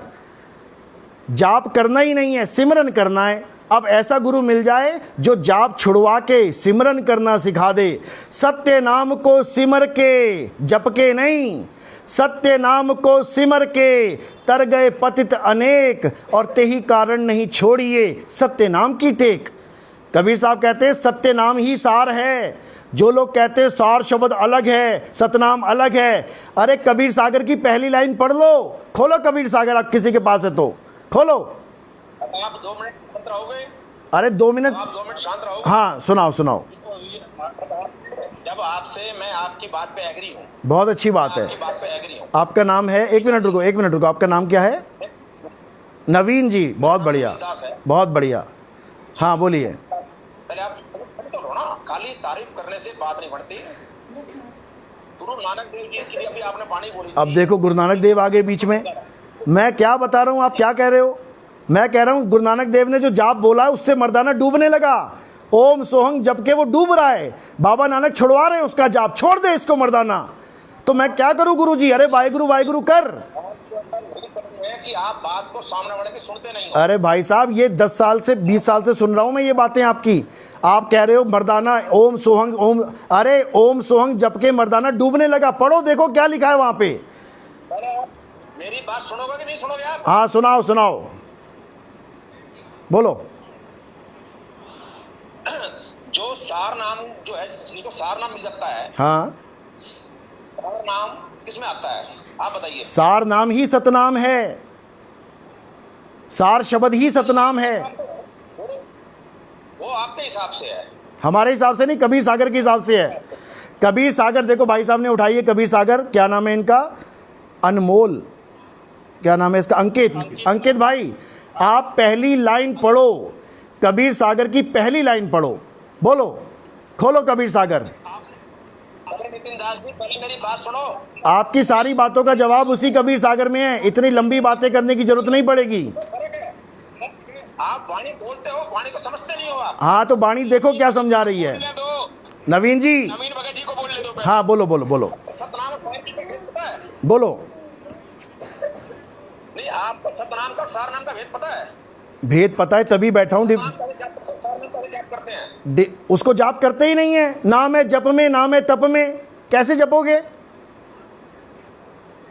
जाप करना ही नहीं है, सिमरन करना है। अब ऐसा गुरु मिल जाए जो जाप छुड़वा के सिमरन करना सिखा दे। सत्य नाम को सिमर के, जप के नहीं, सत्य नाम को सिमर के तर गए पतित अनेक, और तेही कारण नहीं छोड़िए सत्य नाम की टेक। कबीर साहब कहते हैं सत्य नाम ही सार है। जो लोग कहते हैं सार शब्द अलग है, सतनाम अलग है, अरे कबीर सागर की पहली लाइन पढ़ लो। खोलो कबीर सागर, आप किसी के पास है तो खोलो। आप 2 मिनट शांत रहोगे? अरे 2 मिनट, आप 2 मिनट शांत रहोगे? हाँ सुनाओ। जब आपसे मैं आपकी बात पे एग्री हूँ। बहुत अच्छी बात है। आपकी बात पे एग्री हूँ। आपका नाम है, एक मिनट रुको, आपका नाम क्या है? नवीन जी, बहुत बढ़िया, बहुत बढ़िया। हाँ बोलिए। पहले आप तो लो ना, खाली तारीफ करने से बात नहीं बढ़ती। गुरु नानक देव जी के लिए अभी आपने वाणी बोली। अब देखो गुरु नानक देव आ गए बीच में। मैं क्या बता रहा हूँ, आप क्या कह रहे हो? मैं कह रहा हूँ गुरु नानक देव ने जो जाप बोला है उससे मर्दाना डूबने लगा। ओम सोहंग जब के वो डूब रहा है, बाबा नानक छुड़वा रहे हैं उसका जाप, छोड़ दे इसको मर्दाना। तो मैं क्या करूं गुरु जी? अरे वाहिगुरु कर। कि आप बात को सामने वाले की सुनते नहीं हो। अरे भाई साहब, ये 10 साल से 20 साल से सुन रहा हूं मैं ये बातें आपकी। आप कह रहे हो मर्दाना ओम सोहंग ओम, अरे ओम सोहंग जब के मर्दाना डूबने लगा। पढ़ो, देखो क्या लिखा है वहां पे। मेरी बात सुनोगे कि नहीं सुनोगे आप? हाँ सुनाओ बोलो। जो सार नाम जो है, जिसको सार नाम मिल सकता है, हाँ, सार नाम किसमें आता है आप बताइए? सार नाम ही सतनाम है, सार शब्द ही सतनाम है। वो आपके हिसाब से है, हमारे हिसाब से नहीं, कबीर सागर के हिसाब से है। कबीर सागर देखो भाई साहब ने उठाई है। कबीर सागर, क्या नाम है इनका? अनमोल, क्या नाम है इसका? अंकित भाई, आप पहली लाइन पढ़ो, कबीर सागर की पहली लाइन पढ़ो। बोलो, खोलो कबीर सागर। नितिन दास जी, पहले मेरी बात सुनो। आपकी सारी बातों का जवाब उसी कबीर सागर में है, इतनी लंबी बातें करने की जरूरत नहीं पड़ेगी। आप वाणी बोलते हो, वाणी को समझते नहीं हो आप। हाँ तो वाणी देखो क्या समझा रही है। बोलने दो, नवीन जी, नवीन भगत जी को बोलने दो। हाँ बोलो बोलो बोलो सतनाम का भेद पता है? बोलो। नहीं, आपको सतनाम का सार नाम का भेद पता है? भेद पता है तभी बैठा हूँ। सार नाम का जाप करते हैं। उसको जाप करते ही नहीं है। नाम है जप में, नाम है तप में, कैसे जपोगे?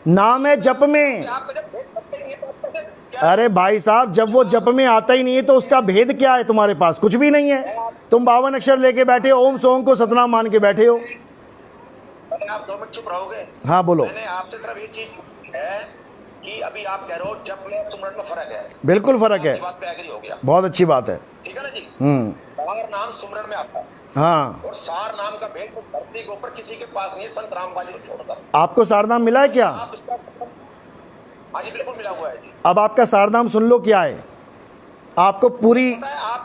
नाम है जप में। आपको जब भेद पता ही नहीं है तो आप कैसे क्या? अरे भाई साहब, जब वो जप में आता ही नहीं है तो उसका भेद क्या है? तुम्हारे पास कुछ भी नहीं है। तुम 52 अक्षर लेके बैठे हो, ओम सोम को सतनाम मान के बैठे हो। अरे आप 2 मिनट चुप रहोगे? हाँ बोलो। मैंने आपसे सिर्फ ये चीज है कि अभी आप कह रहे हो जप में सुमरन में फर्क है। बिल्कुल फर्क है। इस बात पे एग्री हो गया, बहुत अच्छी बात है। ठीक है ना जी? हम्म। नाम सुमरन में आता है हाँ, और सार नाम का भेद तो धरती के ऊपर किसी के पास नहीं है, संत रामपाल जी को छोड़कर। आपको सारनाम मिला है क्या? आप इसका हाँ जी बिल्कुल मिला हुआ है जी। अब आपका सारनाम सुन लो क्या है। आपको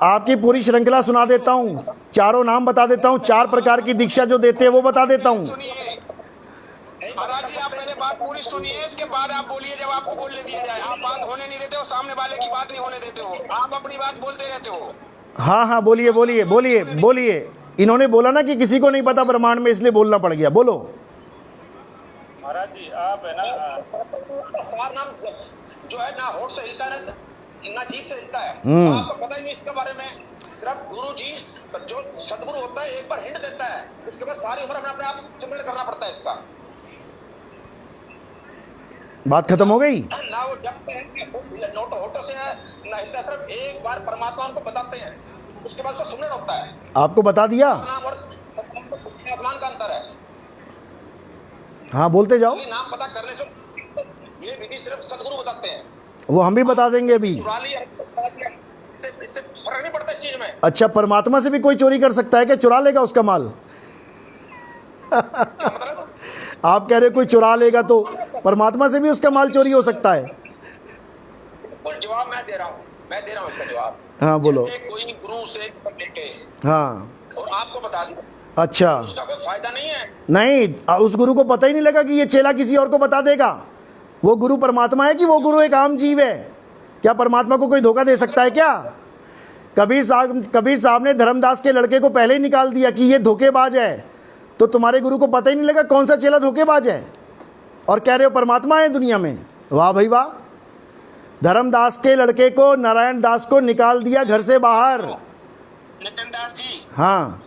आपकी पूरी श्रृंखला सुना देता हूँ, चारों नाम बता देता हूँ, 4 प्रकार की दीक्षा जो देते हैं वो बता देता हूँ। सुनिए महाराज जी, आप पहले बात पूरी सुनिए, इसके बाद आप बोलिए जब आपको बोलने दिया जाए। आप बात होने नहीं देते हो, सामने वाले की बात नहीं होने देते हो, आप अपनी बात बोलते रहते हो। हाँ हाँ बोलिए बोलिए बोलिए बोलिए। इन्होंने बोला ना कि किसी को नहीं पता ब्रह्मांड में, इसलिए बोलना पड़ गया। बोलो महाराज जी, आप है ना, सार नाम जो है ना होठ से हिलता है ना जीभ से हिलता है, तो आपको पता ही नहीं इसके बारे में। सिर्फ गुरु जी जो सदगुरु होता है एक बार हिंट देता है, उसके बाद सारी उम्र अपने आप सिमरन करना पड़ता है इसका। बात खत्म हो गई। ना वो जपते हैं नोटो होटो से है ना हिलता है, सिर्फ एक बार परमात्मा उनको बताते हैं, उसके बाद उसका सुमरन होता है। आपको बता दिया। नाम और सतनाम का अंतर है। हाँ बोलते जाओ। ये नाम पता करने से ये विधि सिर्फ सदगुरु बताते हैं, वो हम भी बता देंगे अभी। चुरा लिया इससे फर्क नहीं पड़ता इस चीज में। अच्छा, परमात्मा से भी कोई चोरी कर सकता है क्या? चुरा लेगा उसका माल? क्या मतलब? आप कह रहे कोई चुरा लेगा तो परमात्मा से भी उसका माल चोरी हो सकता है? बिल्कुल जवाब मैं दे रहा हूँ इसका जवाब। हाँ बोलो। जैसे कोई गुरु से लेके हाँ और आपको बता दूं, अच्छा, उसका कोई फायदा नहीं है। नहीं, उस गुरु को पता ही नहीं लगा कि ये चेला किसी और को बता देगा। वो गुरु परमात्मा है कि वो गुरु एक आम जीव है? क्या परमात्मा को कोई धोखा दे सकता है क्या? कबीर साहब ने धर्मदास के लड़के को पहले ही निकाल दिया कि ये धोखेबाज है, तो तुम्हारे गुरु को पता ही नहीं लगा कौन सा चेला धोखेबाज है, और कह रहे हो परमात्मा है दुनिया में। वाह भाई वाह। धर्मदास के लड़के को, नारायण दास को निकाल दिया घर से बाहर। नितिन दास जी, हाँ,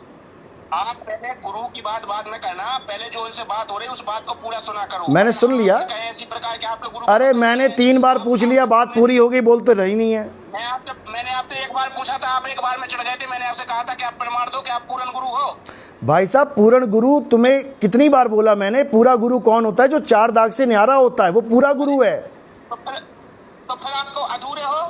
आप पहले गुरु की बात बाद में करना, पहले जो उनसे बात हो रही है उस बात को पूरा सुना करो। मैंने सुन लिया। इसी प्रकार के आप लोग गुरु। अरे मैंने 3 बार पूछ लिया, बात पूरी हो गई, बोलते रही नहीं है। मैंने आपसे 1 बार पूछा था, आप 1 बार में चढ़ गए थे। मैंने आपसे कहा था कि आप प्रमाण दो कि आप पूर्ण गुरु हो। भाई साहब, पूर्ण गुरु तुम्हें कितनी बार बोला मैंने? पूरा गुरु कौन होता है? जो 4 दाग से न्यारा होता है, वो पूरा गुरु है। तो फिर आपको अधूरे हो।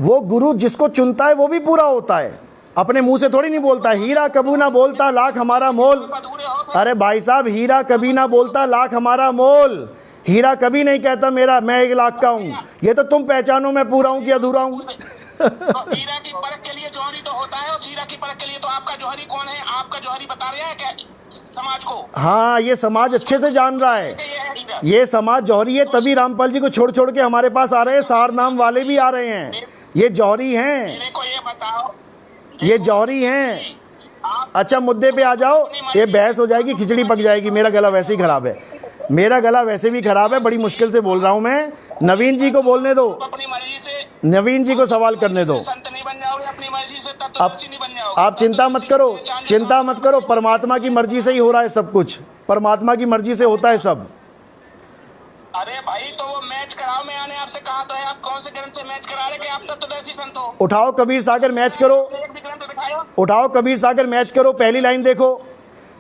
वो गुरु जिसको चुनता है वो भी पूरा होता है, अपने मुंह से थोड़ी नहीं बोलता। हीरा कभी ना बोलता लाख हमारा मोल। अधूरे हो। अरे भाई साहब, हीरा कभी ना बोलता लाख हमारा मोल। हीरा कभी नहीं कहता मेरा मैं 1 लाख का हूँ। ये तो तुम पहचानो मैं पूरा हूँ कि अधूरा हूँ। तो हीरा की परख के लिए जौहरी तो होता है, और हीरा की परख के लिए तो आपका जौहरी कौन है? आपका जौहरी बता रहा है क्या समाज को? हाँ, ये समाज अच्छे से जान रहा है। ये है हीरा। ये समाज जौहरी है, तभी रामपाल जी को छोड़ छोड़ के हमारे पास आ रहे हैं। सार नाम वाले भी आ रहे हैं। ये जौहरी हैं, मेरे को ये बताओ, ये जौहरी हैं। अच्छा, मुद्दे पे आ जाओ। ये बहस हो जाएगी, खिचड़ी पक जाएगी। मेरा गला वैसे ही खराब है, मेरा गला वैसे भी खराब है, बड़ी मुश्किल से बोल रहा हूँ मैं। नवीन जी को बोलने दो, अपनी मर्जी से नवीन जी को सवाल करने दो। संत नहीं बन जाओगे, अपनी मर्जी से तत्वदर्शी नहीं बन जाओगे। आप चिंता मत करो, चिंता मत करो। परमात्मा की मर्जी से ही हो रहा है सब कुछ। परमात्मा की मर्जी से होता है सब। अरे भाई, तो वो मैच कराओ। मैंने आपसे कहा तो है, आप कौन से ग्रंथ से मैच करा रहे कि आप तत्वदर्शी संत हो? उठाओ कबीर सागर मैच करो, एक भी ग्रंथ दिखाओ। उठाओ कबीर सागर मैच करो। पहली लाइन देखो,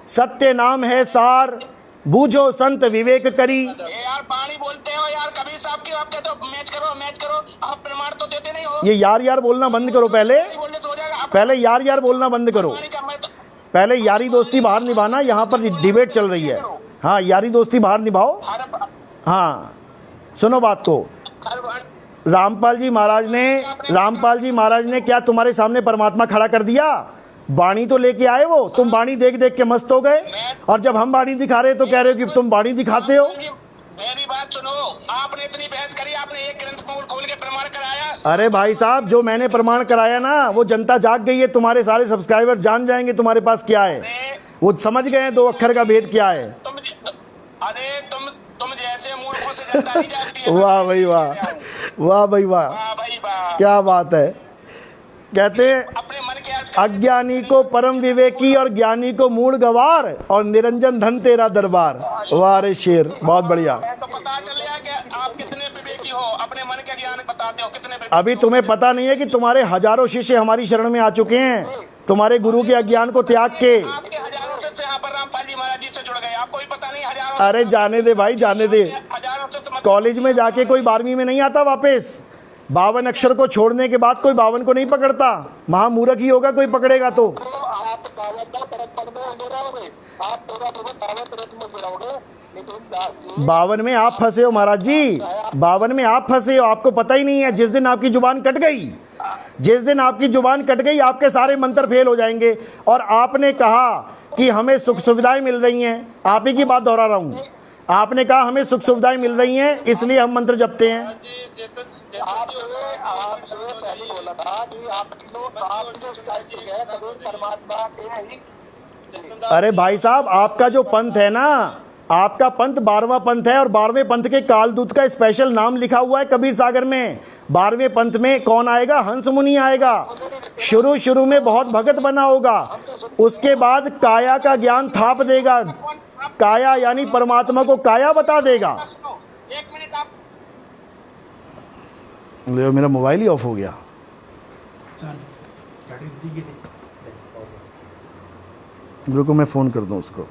सत्य नाम है सार, बूझो संत विवेक करी। ये यार पानी बोलते हो यार कबीर साहब की। आप कहते हो मैच करो मैच करो, आप प्रमाण तो देते नहीं हो। ये यार यार बोलना बंद करो। पहले बोलने से हो जाएगा। आप पहले यार यार बोलना बंद करो। पानी का मैं तो पहले यारी दोस्ती बाहर निभाना। यहाँ पर डिबेट चल रही है। हाँ, यारी दोस्ती बाहर निभाओ। हर हाँ, सुनो बात को। हर रामपाल जी महाराज ने क्या तुम्हारे सामने परमात्मा खड़ा कर दिया? बाणी तो लेके आए वो, तुम बाणी देख देख के मस्त हो गए, और जब हम बाणी दिखा रहे तो कह रहे हो कि तुम बाणी दिखाते हो। मेरी बात सुनो, आपने इतनी बहस करी, आपने एक ग्रंथ खोल के प्रमाण कराया। अरे भाई साहब, जो मैंने प्रमाण कराया ना, वो जनता जाग गई है, तुम्हारे सारे सब्सक्राइबर जान जाएंगे तुम्हारे पास क्या है, वो समझ गए हैं 2 अक्षर का भेद क्या है। अरे तुम जैसे मूर्खों से जनता नहीं जागती है। वाह भाई वाह, वाह भाई वाह, भाई वाह, क्या बात है। कहते हैं अपने मन के अज्ञानी को परम विवेकी और ज्ञानी को मूढ़ गवार, और निरंजन धन तेरा दरबार। वाह रे शेर, बहुत बढ़िया। तो पता चल गया कि आप कितने विवेकी हो, अपने मन के ज्ञान बताते हो कितने विवेकी अभी तुम्हें पता नहीं है कि तुम्हारे हजारों शिष्य हमारी शरण में आ चुके हैं, तुम्हारे गुरु के अज्ञान को त्याग के। आपके हजारों से यहाँ पर रामपाल जी महाराज जी से जुड़ गए, आपको भी पता नहीं हजारों। अरे जाने दे भाई, जाने दे। हजारों से कॉलेज में जाके कोई 12वीं में नहीं आता वापस। 52 अक्षर को छोड़ने के बाद कोई 52 को नहीं पकड़ता, महामूर्ख ही होगा कोई पकड़ेगा तो। आप दावत में रहोगे, आप पूरा दावत में रहोगे, लेकिन 52 में आप फंसे हो महाराज जी, 52 में आप फंसे हो, आपको पता ही नहीं है। जिस दिन आपकी जुबान कट गई, जिस दिन आपकी जुबान कट गई, आपके सारे मंत्र फेल हो जाएंगे। और आपने कहा कि हमें सुख सुविधाएं मिल रही हैं, आप ही की बात दोहरा रहा हूं, आपने कहा हमें सुख सुविधाएं मिल रही हैं इसलिए हम मंत्र जपते हैं। आपने पहले बोला था कि आप परमात्मा के ही। अरे भाई साहब, आपका जो पंथ है ना, आपका पंथ 12वां पंथ है, और 12वें पंथ के कालदूत का स्पेशल नाम लिखा हुआ है कबीर सागर में। 12वें पंथ में कौन आएगा? हंस मुनि आएगा। शुरू में बहुत भगत बना होगा, उसके बाद काया का ज्ञान थाप देगा, काया यानी परमात्मा को काया बता देगा। एक मिनट आप, ले मेरा मोबाइल ही ऑफ हो गया। रुको मैं फोन कर दूं उसको।